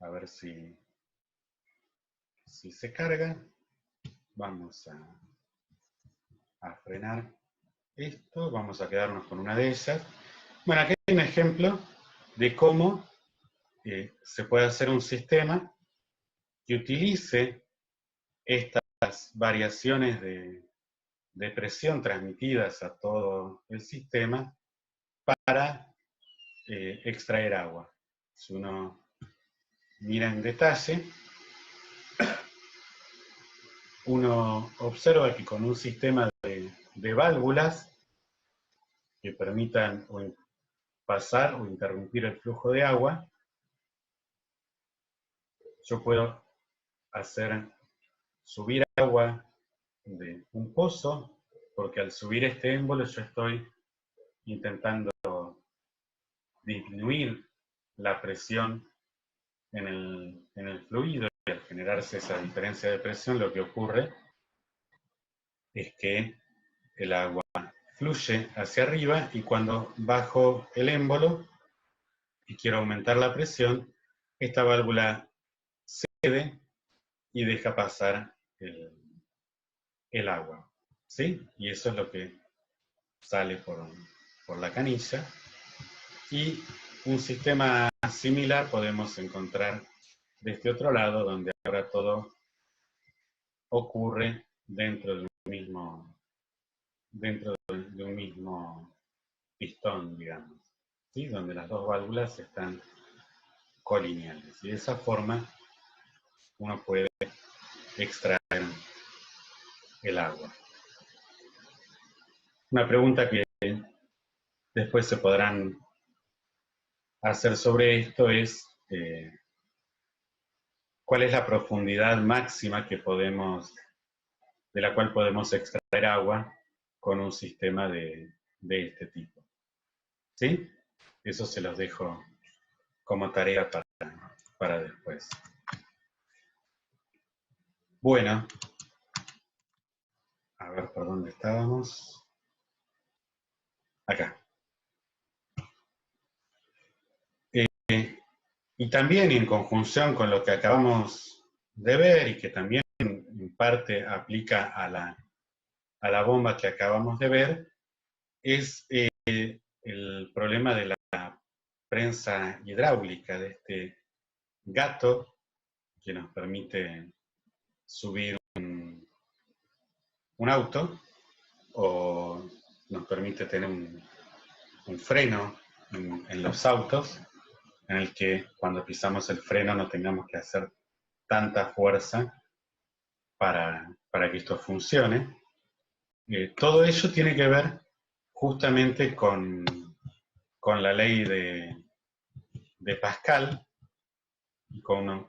A ver si se carga. Vamos a frenar esto. Vamos a quedarnos con una de ellas. Bueno, aquí hay un ejemplo de cómo se puede hacer un sistema que utilice estas variaciones de presión transmitidas a todo el sistema para extraer agua. Si uno mira en detalle, uno observa que con un sistema de válvulas que permitan pasar o interrumpir el flujo de agua, yo puedo hacer subir agua de un pozo, porque al subir este émbolo yo estoy intentando disminuir la presión en el fluido, y al generarse esa diferencia de presión lo que ocurre es que el agua fluye hacia arriba, y cuando bajo el émbolo y quiero aumentar la presión, esta válvula cede y deja pasar el agua, ¿sí? Y eso es lo que sale por la canilla. Y un sistema similar podemos encontrar de este otro lado, donde ahora todo ocurre dentro de un mismo pistón, digamos, ¿sí? Donde las dos válvulas están colineales. Y de esa forma uno puede extraer el agua. Una pregunta que después se podrán hacer sobre esto es ¿cuál es la profundidad máxima de la cual podemos extraer agua con un sistema de este tipo? ¿Sí? Eso se los dejo como tarea para después. Bueno, a ver por dónde estábamos. Acá. Y también en conjunción con lo que acabamos de ver y que también en parte aplica a la bomba que acabamos de ver, es el problema de la prensa hidráulica, de este gato que nos permite subir un auto, o nos permite tener un freno en los autos, en el que cuando pisamos el freno no tengamos que hacer tanta fuerza para que esto funcione. Todo ello tiene que ver justamente con la ley de Pascal, y con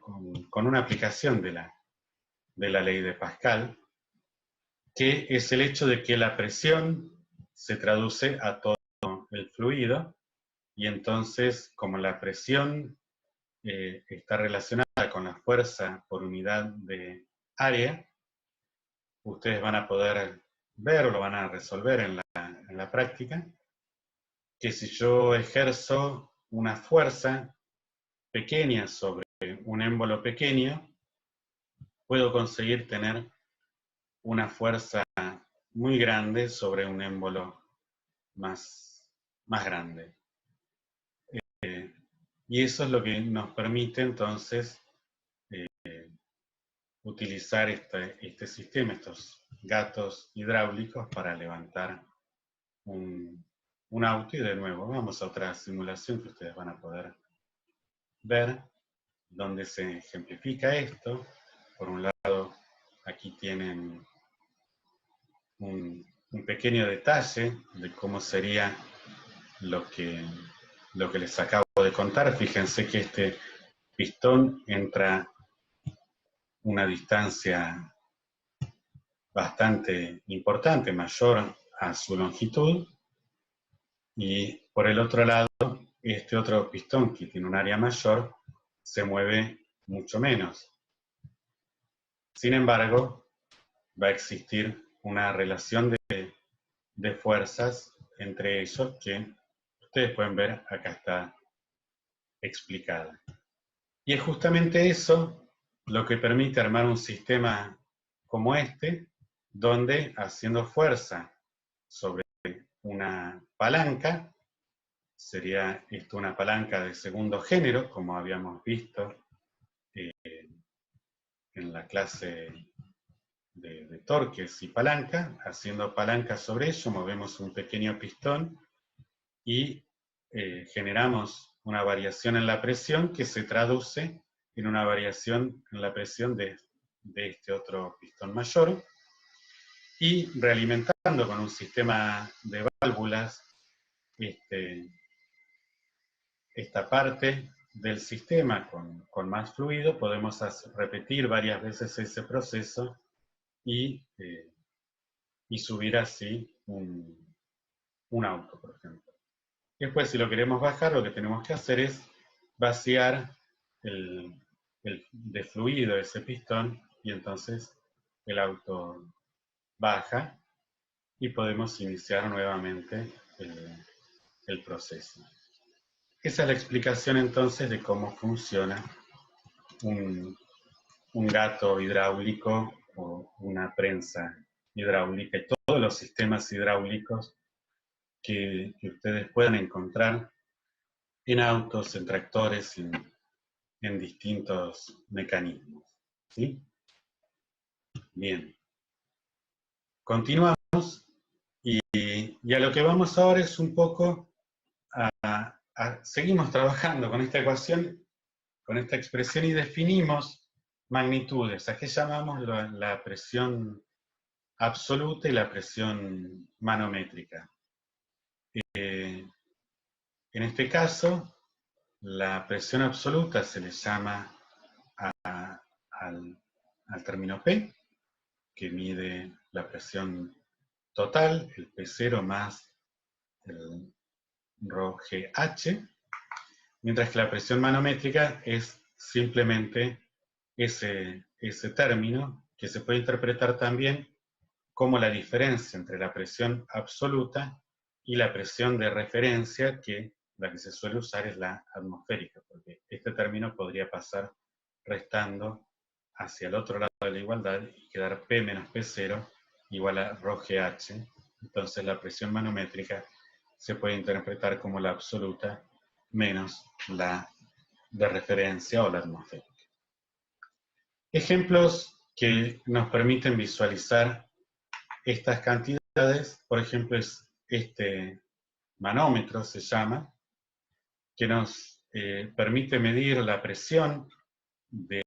una aplicación de la ley de Pascal, que es el hecho de que la presión se traduce a todo el fluido, y entonces como la presión está relacionada con la fuerza por unidad de área, ustedes van a poder ver, o lo van a resolver en la práctica, que si yo ejerzo una fuerza pequeña sobre un émbolo pequeño, puedo conseguir tener una fuerza muy grande sobre un émbolo más grande. Y eso es lo que nos permite entonces utilizar este sistema, estos gatos hidráulicos, para levantar un auto. Y de nuevo vamos a otra simulación que ustedes van a poder ver, donde se ejemplifica esto. Por un lado, aquí tienen un pequeño detalle de cómo sería lo que les acabo de contar. Fíjense que este pistón entra una distancia bastante importante, mayor a su longitud, y por el otro lado, este otro pistón, que tiene un área mayor, se mueve mucho menos. Sin embargo, va a existir una relación de fuerzas entre ellos que ustedes pueden ver acá está explicada. Y es justamente eso lo que permite armar un sistema como este, donde haciendo fuerza sobre una palanca, sería esto una palanca de segundo género, como habíamos visto en la clase de torques y palanca. Haciendo palanca sobre ello, movemos un pequeño pistón y generamos una variación en la presión que se traduce en una variación en la presión de este otro pistón mayor, y realimentando con un sistema de válvulas esta parte del sistema con más fluido, podemos repetir varias veces ese proceso y subir así un auto, por ejemplo. Después, si lo queremos bajar, lo que tenemos que hacer es vaciar de fluido ese pistón, y entonces el auto baja y podemos iniciar nuevamente el proceso. Esa es la explicación entonces de cómo funciona un gato hidráulico o una prensa hidráulica y todos los sistemas hidráulicos que ustedes puedan encontrar en autos, en tractores, en distintos mecanismos. ¿Sí? Bien. Continuamos y a lo que vamos ahora es un poco seguimos trabajando con esta ecuación, con esta expresión, y definimos magnitudes. ¿A qué llamamos la presión absoluta y la presión manométrica? En este caso, la presión absoluta se le llama al término P, que mide la presión total, el P0 más el ρGH, mientras que la presión manométrica es simplemente ese término, que se puede interpretar también como la diferencia entre la presión absoluta y la presión de referencia, que la que se suele usar es la atmosférica, porque este término podría pasar restando hacia el otro lado de la igualdad y quedar P menos P0 igual a ρGH. Entonces la presión manométrica se puede interpretar como la absoluta menos la de referencia o la atmosférica. Ejemplos que nos permiten visualizar estas cantidades, por ejemplo, es este manómetro, se llama, que nos permite medir la presión de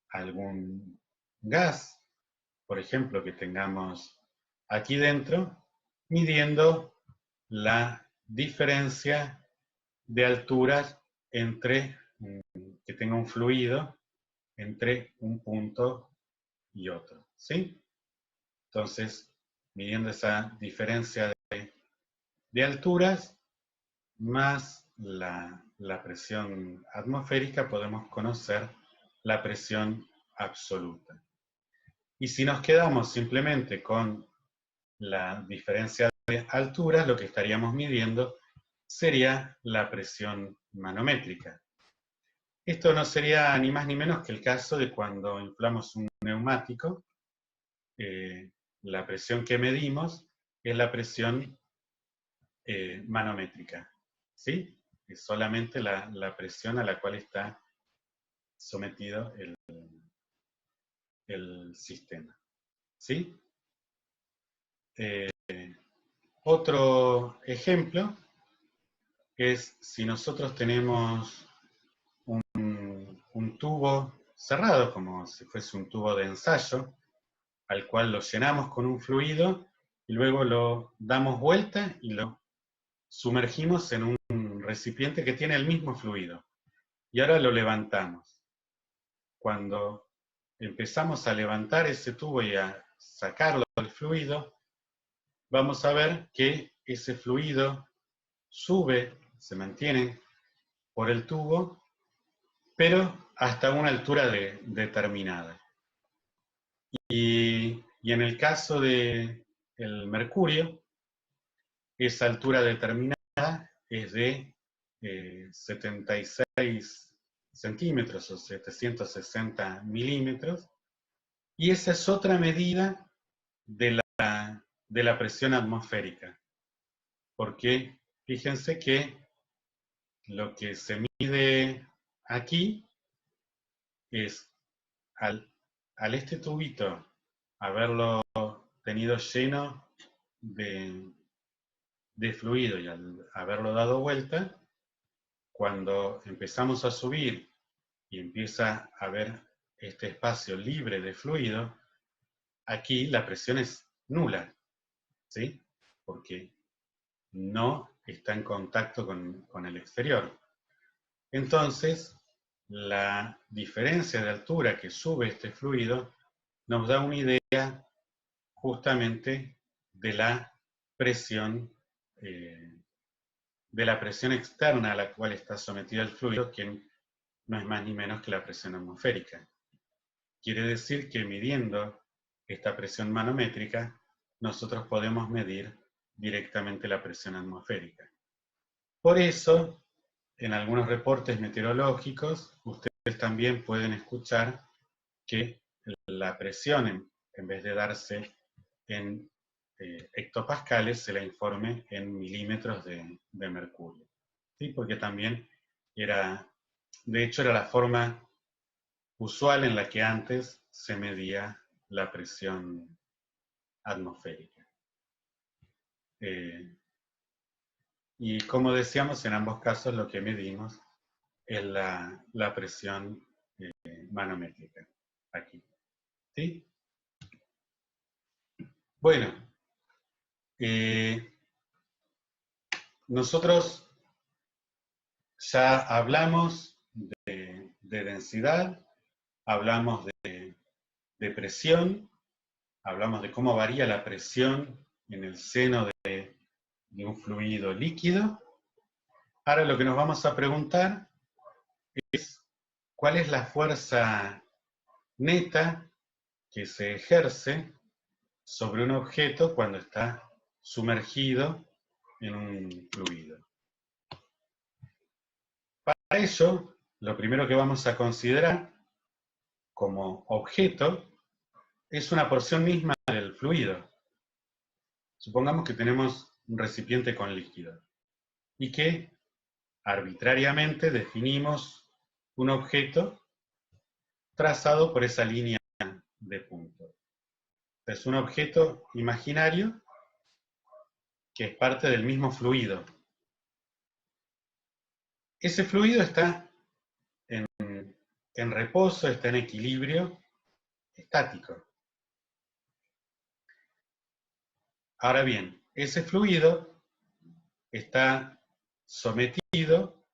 algún gas, por ejemplo, que tengamos aquí dentro, midiendo la diferencia de alturas entre que tenga un fluido entre un punto y otro, ¿sí? Entonces, midiendo esa diferencia de alturas más la presión atmosférica, podemos conocer la presión absoluta. Y si nos quedamos simplemente con la diferencia de alturas, lo que estaríamos midiendo sería la presión manométrica. Esto no sería ni más ni menos que el caso de cuando inflamos un neumático. La presión que medimos es la presión manométrica, ¿sí? Es solamente la presión a la cual está sometido el sistema, ¿sí? Otro ejemplo es si nosotros tenemos un tubo cerrado, como si fuese un tubo de ensayo, al cual lo llenamos con un fluido y luego lo damos vuelta y lo sumergimos en un recipiente que tiene el mismo fluido. Y ahora lo levantamos. Cuando empezamos a levantar ese tubo y a sacarlo del fluido, vamos a ver que ese fluido sube, se mantiene por el tubo, pero hasta una altura determinada. Y en el caso del mercurio, esa altura determinada es de 76 centímetros o 760 milímetros, y esa es otra medida de la presión atmosférica, porque fíjense que lo que se mide aquí es al este tubito haberlo tenido lleno de fluido y al haberlo dado vuelta, cuando empezamos a subir y empieza a haber este espacio libre de fluido, aquí la presión es nula, ¿sí? Porque no está en contacto con el exterior. Entonces, la diferencia de altura que sube este fluido nos da una idea justamente de la presión externa a la cual está sometido el fluido, que no es más ni menos que la presión atmosférica. Quiere decir que midiendo esta presión manométrica, nosotros podemos medir directamente la presión atmosférica. Por eso, en algunos reportes meteorológicos, ustedes también pueden escuchar que la presión, en vez de darse en hectopascales, se la informe en milímetros de mercurio. ¿Sí? Porque también de hecho era la forma usual en la que antes se medía la presión atmosférica. Y como decíamos, en ambos casos lo que medimos es la presión manométrica, aquí. ¿Sí? Bueno, nosotros ya hablamos de densidad, hablamos de presión, hablamos de cómo varía la presión en el seno de un fluido líquido. Ahora lo que nos vamos a preguntar es cuál es la fuerza neta que se ejerce sobre un objeto cuando está sumergido en un fluido. Para ello, lo primero que vamos a considerar como objeto es una porción misma del fluido. Supongamos que tenemos un recipiente con líquido y que arbitrariamente definimos un objeto trazado por esa línea de puntos. Es un objeto imaginario que es parte del mismo fluido. Ese fluido está en reposo, está en equilibrio estático. Ahora bien, ese fluido está sometido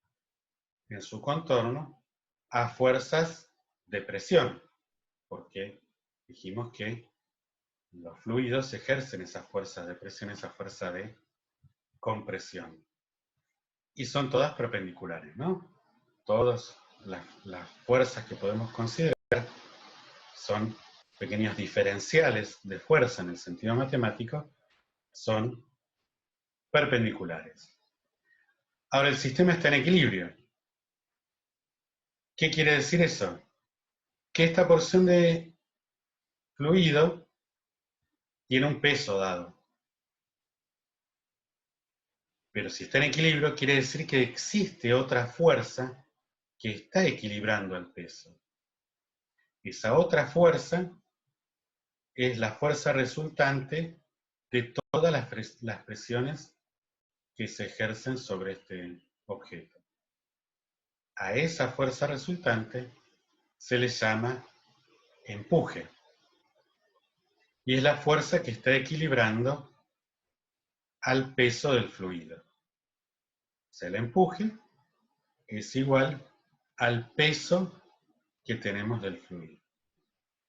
en su contorno a fuerzas de presión, porque dijimos que los fluidos ejercen esas fuerzas de presión, esa fuerza de compresión. Y son todas perpendiculares, ¿no? Todas las fuerzas que podemos considerar son pequeños diferenciales de fuerza en el sentido matemático, son perpendiculares. Ahora, el sistema está en equilibrio. ¿Qué quiere decir eso? Que esta porción de fluido tiene un peso dado. Pero si está en equilibrio, quiere decir que existe otra fuerza que está equilibrando el peso. Esa otra fuerza es la fuerza resultante de todas las presiones que se ejercen sobre este objeto. A esa fuerza resultante se le llama empuje. Y es la fuerza que está equilibrando al peso del fluido. O sea, el empuje es igual al peso que tenemos del fluido.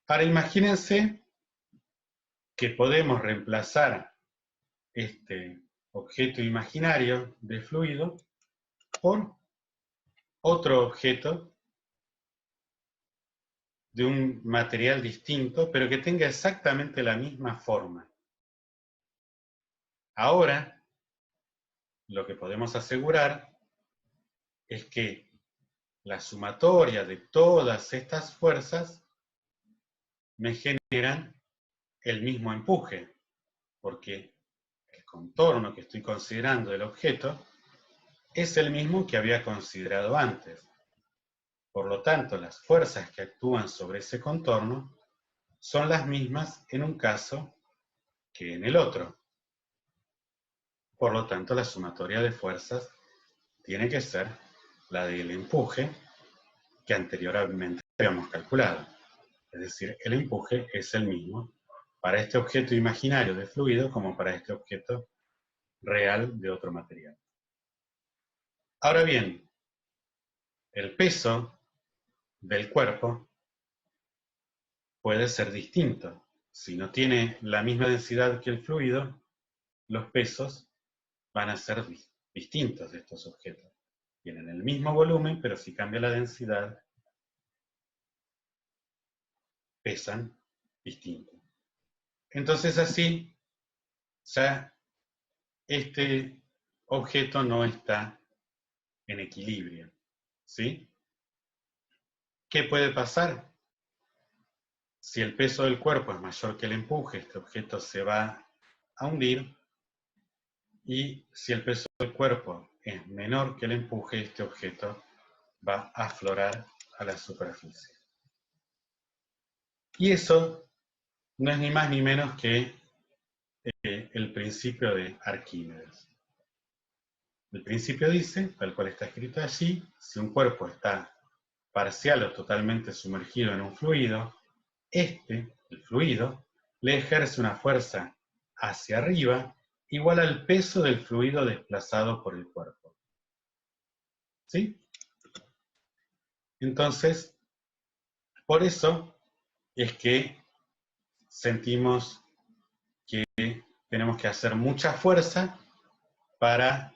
Ahora imagínense que podemos reemplazar este objeto imaginario de fluido por otro objeto de un material distinto, pero que tenga exactamente la misma forma. Ahora, lo que podemos asegurar es que la sumatoria de todas estas fuerzas me generan el mismo empuje, porque el contorno que estoy considerando del objeto es el mismo que había considerado antes. Por lo tanto, las fuerzas que actúan sobre ese contorno son las mismas en un caso que en el otro. Por lo tanto, la sumatoria de fuerzas tiene que ser la del empuje que anteriormente habíamos calculado. Es decir, el empuje es el mismo para este objeto imaginario de fluido como para este objeto real de otro material. Ahora bien, el peso del cuerpo puede ser distinto. Si no tiene la misma densidad que el fluido, los pesos van a ser distintos de estos objetos. Tienen el mismo volumen, pero si cambia la densidad, pesan distinto. Entonces así, ya este objeto no está en equilibrio, ¿sí? ¿Qué puede pasar? Si el peso del cuerpo es mayor que el empuje, este objeto se va a hundir, y si el peso del cuerpo es menor que el empuje, este objeto va a aflorar a la superficie. Y eso no es ni más ni menos que el principio de Arquímedes. El principio dice, tal cual está escrito allí, si un cuerpo está parcial o totalmente sumergido en un fluido, el fluido, le ejerce una fuerza hacia arriba igual al peso del fluido desplazado por el cuerpo. ¿Sí? Entonces, por eso es que sentimos que tenemos que hacer mucha fuerza para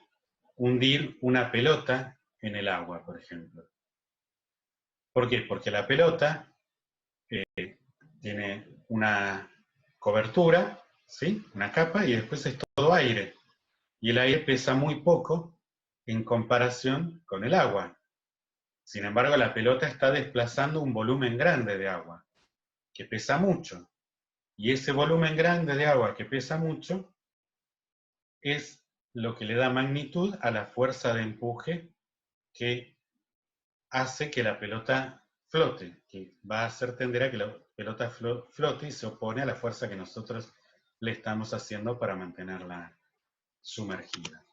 hundir una pelota en el agua, por ejemplo. ¿Por qué? Porque la pelota tiene una cobertura, ¿sí? Una capa, y después es todo aire. Y el aire pesa muy poco en comparación con el agua. Sin embargo, la pelota está desplazando un volumen grande de agua, que pesa mucho. Y ese volumen grande de agua que pesa mucho es lo que le da magnitud a la fuerza de empuje que hace que la pelota flote, que va a hacer tender a que la pelota flote y se opone a la fuerza que nosotros le estamos haciendo para mantenerla sumergida.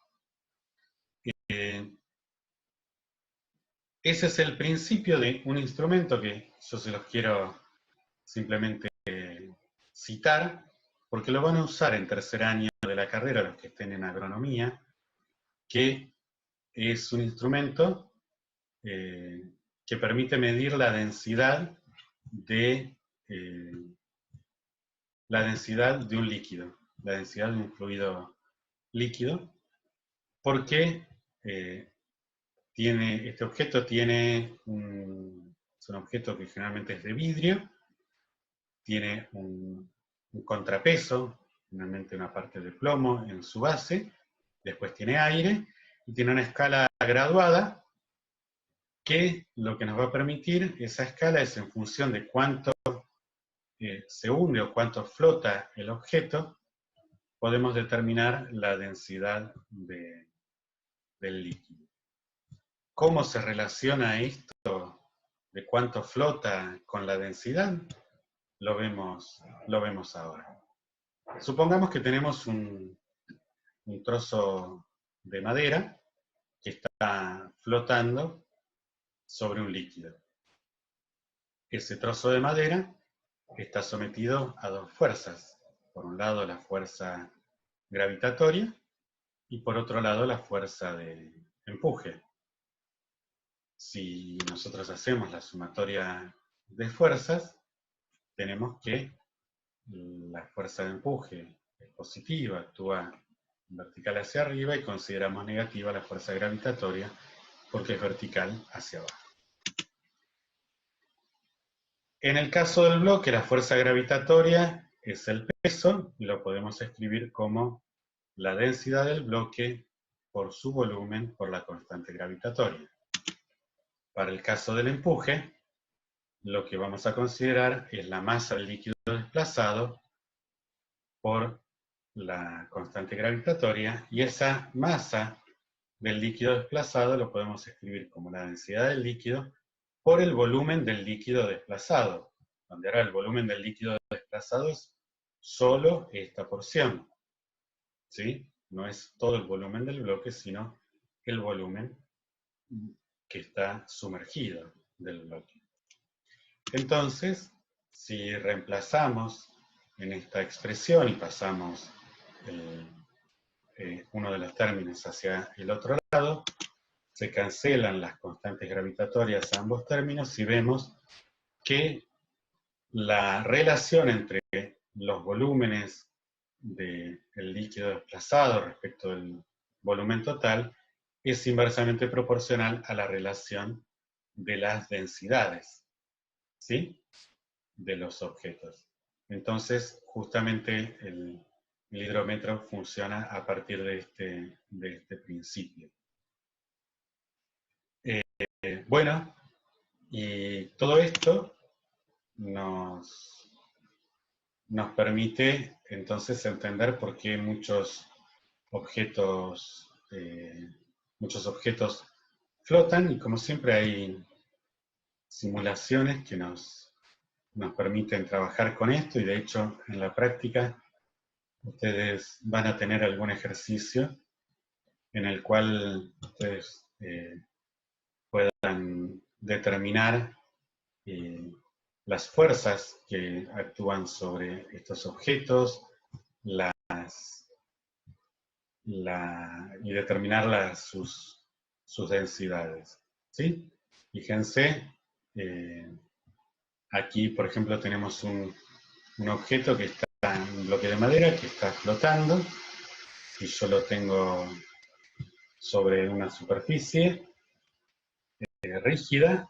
Ese es el principio de un instrumento que yo se los quiero simplemente citar, porque lo van a usar en tercer año de la carrera los que estén en agronomía, que es un instrumento que permite medir la densidad de un líquido, la densidad de un fluido líquido, porque este objeto es un objeto que generalmente es de vidrio, tiene un contrapeso, generalmente una parte de plomo en su base, después tiene aire, y tiene una escala graduada, que lo que nos va a permitir, esa escala es en función de cuánto se hunde o cuánto flota el objeto, podemos determinar la densidad del líquido. ¿Cómo se relaciona esto de cuánto flota con la densidad? Lo vemos ahora. Supongamos que tenemos un trozo de madera que está flotando sobre un líquido. Ese trozo de madera está sometido a dos fuerzas. Por un lado, la fuerza gravitatoria y por otro lado, la fuerza de empuje. Si nosotros hacemos la sumatoria de fuerzas, tenemos que la fuerza de empuje es positiva, actúa vertical hacia arriba, y consideramos negativa la fuerza gravitatoria porque es vertical hacia abajo. En el caso del bloque, la fuerza gravitatoria es el peso, y lo podemos escribir como la densidad del bloque por su volumen por la constante gravitatoria. Para el caso del empuje, lo que vamos a considerar es la masa del líquido desplazado por la constante gravitatoria, y esa masa del líquido desplazado lo podemos escribir como la densidad del líquido por el volumen del líquido desplazado, donde ahora el volumen del líquido desplazado es solo esta porción, ¿sí? No es todo el volumen del bloque, sino el volumen que está sumergido del bloque. Entonces, si reemplazamos en esta expresión y pasamos uno de los términos hacia el otro lado, se cancelan las constantes gravitatorias a ambos términos y vemos que la relación entre los volúmenes del líquido desplazado respecto del volumen total es inversamente proporcional a la relación de las densidades, ¿sí?, de los objetos. Entonces, justamente el hidrómetro funciona a partir de este principio. Bueno, y todo esto nos permite entonces entender por qué muchos objetos flotan, y como siempre hay simulaciones que nos permiten trabajar con esto, y de hecho en la práctica ustedes van a tener algún ejercicio en el cual ustedes puedan determinar las fuerzas que actúan sobre estos objetos, y determinar sus densidades, ¿sí? Fíjense, aquí por ejemplo tenemos un objeto que está en un bloque de madera que está flotando, y yo lo tengo sobre una superficie rígida.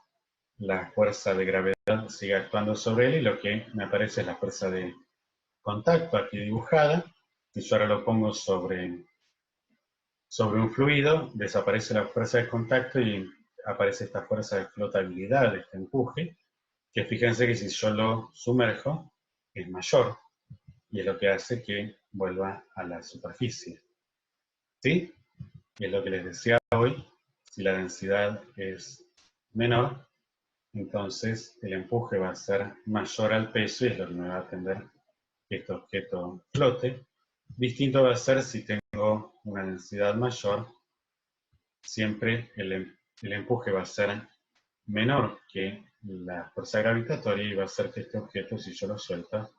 La fuerza de gravedad sigue actuando sobre él, y lo que me aparece es la fuerza de contacto aquí dibujada. Si yo ahora lo pongo sobre un fluido, desaparece la fuerza de contacto y aparece esta fuerza de flotabilidad, de este empuje, que fíjense que si yo lo sumerjo es mayor, y es lo que hace que vuelva a la superficie, ¿sí? Y es lo que les decía hoy: si la densidad es menor, entonces el empuje va a ser mayor al peso, y es lo que me va a tender que este objeto flote. Distinto va a ser si tengo una densidad mayor. Siempre el empuje va a ser menor que la fuerza gravitatoria, y va a hacer que este objeto, si yo lo suelto,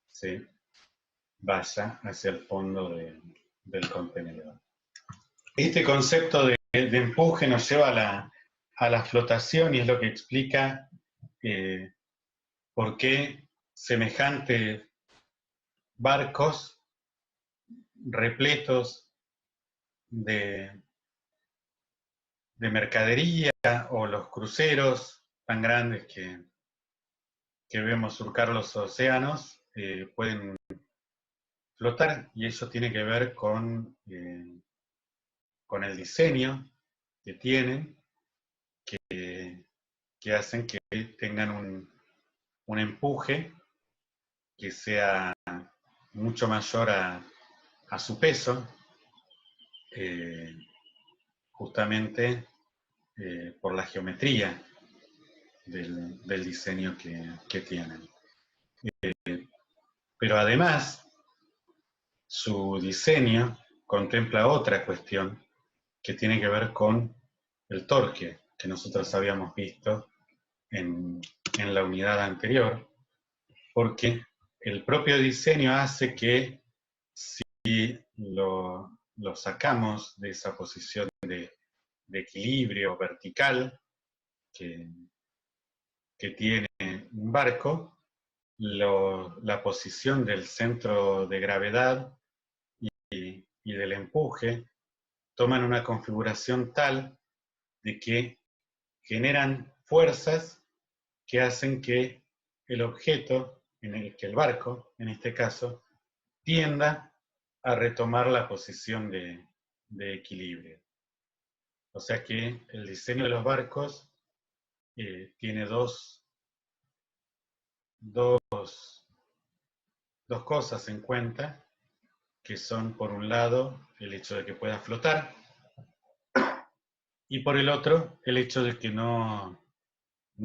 se vaya hacia el fondo del contenedor. Este concepto de empuje nos lleva a la flotación, y es lo que explica por qué semejantes barcos repletos de mercadería, o los cruceros tan grandes que vemos surcar los océanos, pueden flotar, y eso tiene que ver con el diseño que tienen, que hacen que tengan un empuje que sea mucho mayor a su peso, justamente por la geometría del diseño que tienen. Pero además, su diseño contempla otra cuestión que tiene que ver con el torque, que nosotros habíamos visto en la unidad anterior, porque el propio diseño hace que, si lo sacamos de esa posición de equilibrio vertical que tiene un barco, la posición del centro de gravedad y del empuje toman una configuración tal de que generan fuerzas que hacen que el objeto, que el barco, en este caso, tienda a retomar la posición de de equilibrio. O sea que el diseño de los barcos tiene dos cosas en cuenta, que son, por un lado, el hecho de que pueda flotar, y por el otro, el hecho de que no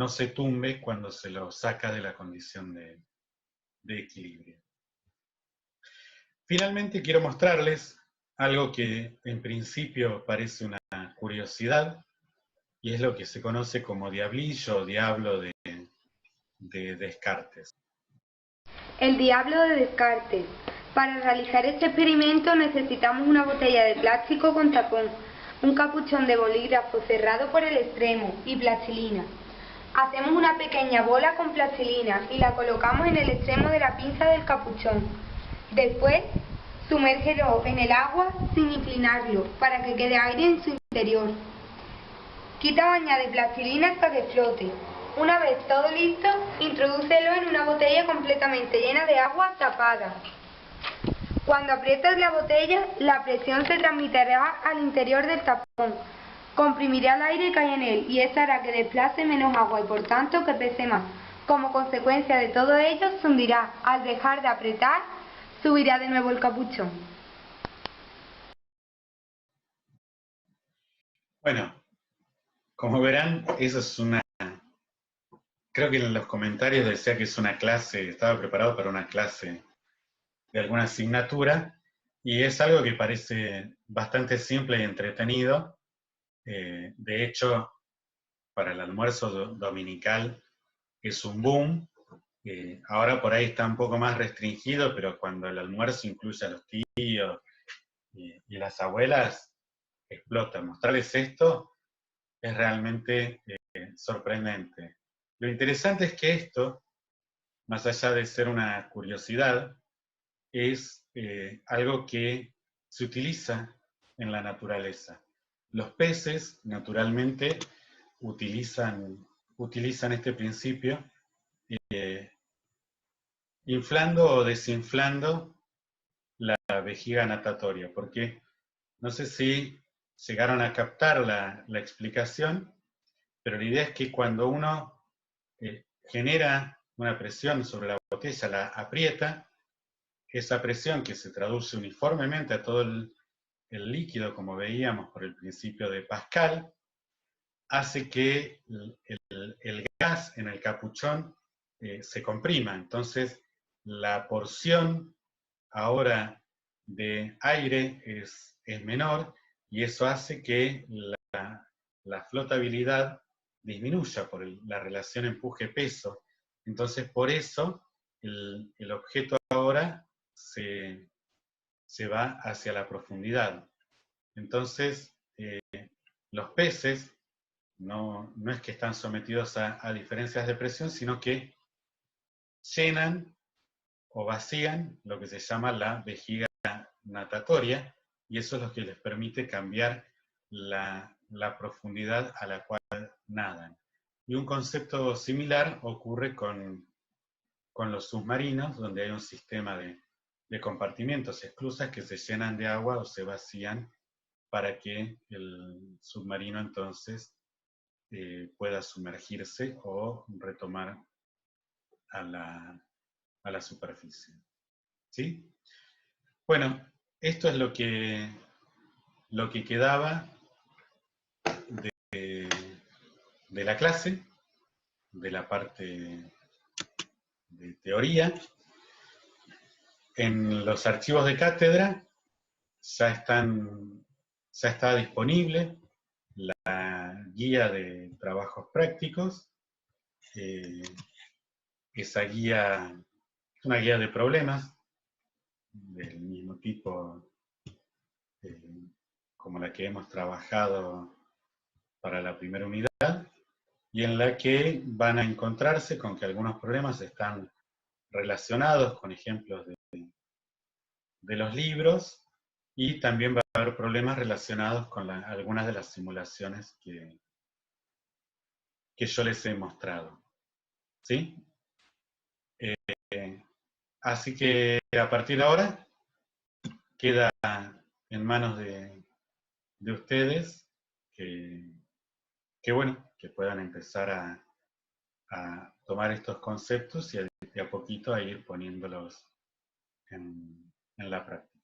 se tumbe cuando se lo saca de la condición de equilibrio. Finalmente quiero mostrarles algo que en principio parece una curiosidad, y es lo que se conoce como diablillo o diablo de Descartes. El diablo de Descartes. Para realizar este experimento necesitamos una botella de plástico con tapón, un capuchón de bolígrafo cerrado por el extremo y plastilina. Hacemos una pequeña bola con plastilina y la colocamos en el extremo de la pinza del capuchón. Después, sumérgelo en el agua sin inclinarlo para que quede aire en su interior. Quita o añade plastilina hasta que flote. Una vez todo listo, introdúcelo en una botella completamente llena de agua tapada. Cuando aprietas la botella, la presión se transmitirá al interior del tapón. Comprimirá el aire que hay en él y esto hará que desplace menos agua y por tanto que pese más. Como consecuencia de todo ello, se hundirá. Al dejar de apretar, subirá de nuevo el capuchón. Bueno, como verán, eso es una... Creo que en los comentarios decía que es una clase, estaba preparado para una clase de alguna asignatura, y es algo que parece bastante simple y entretenido. De hecho, para el almuerzo dominical es un boom. Ahora por ahí está un poco más restringido, pero cuando el almuerzo incluye a los tíos y las abuelas, explota. Mostrarles esto es realmente sorprendente. Lo interesante es que esto, más allá de ser una curiosidad, es algo que se utiliza en la naturaleza. Los peces, naturalmente, utilizan este principio inflando o desinflando la vejiga natatoria, porque no sé si llegaron a captar la explicación, pero la idea es que cuando uno genera una presión sobre la botella, la aprieta, esa presión que se traduce uniformemente a todo el líquido, como veíamos por el principio de Pascal, hace que el gas en el capuchón se comprima. Entonces, la porción ahora de aire es menor, y eso hace que la flotabilidad disminuya por la relación empuje-peso. Entonces, por eso el objeto ahora se va hacia la profundidad. Entonces, los peces no es que están sometidos a diferencias de presión, sino que llenan o vacían lo que se llama la vejiga natatoria, y eso es lo que les permite cambiar la profundidad a la cual nadan. Y un concepto similar ocurre con los submarinos, donde hay un sistema de compartimentos, esclusas que se llenan de agua o se vacían para que el submarino entonces pueda sumergirse o retomar a la superficie. ¿Sí? Bueno, esto es lo que quedaba de la clase, de la parte de teoría. En los archivos de cátedra ya está disponible la guía de trabajos prácticos. Esa guía es una guía de problemas del mismo tipo como la que hemos trabajado para la primera unidad, y en la que van a encontrarse con que algunos problemas están relacionados con ejemplos de los libros, y también va a haber problemas relacionados con algunas de las simulaciones que yo les he mostrado. ¿Sí? Así que a partir de ahora queda en manos de de ustedes, que bueno, que puedan empezar a tomar estos conceptos y a poquito a ir poniéndolos en la práctica.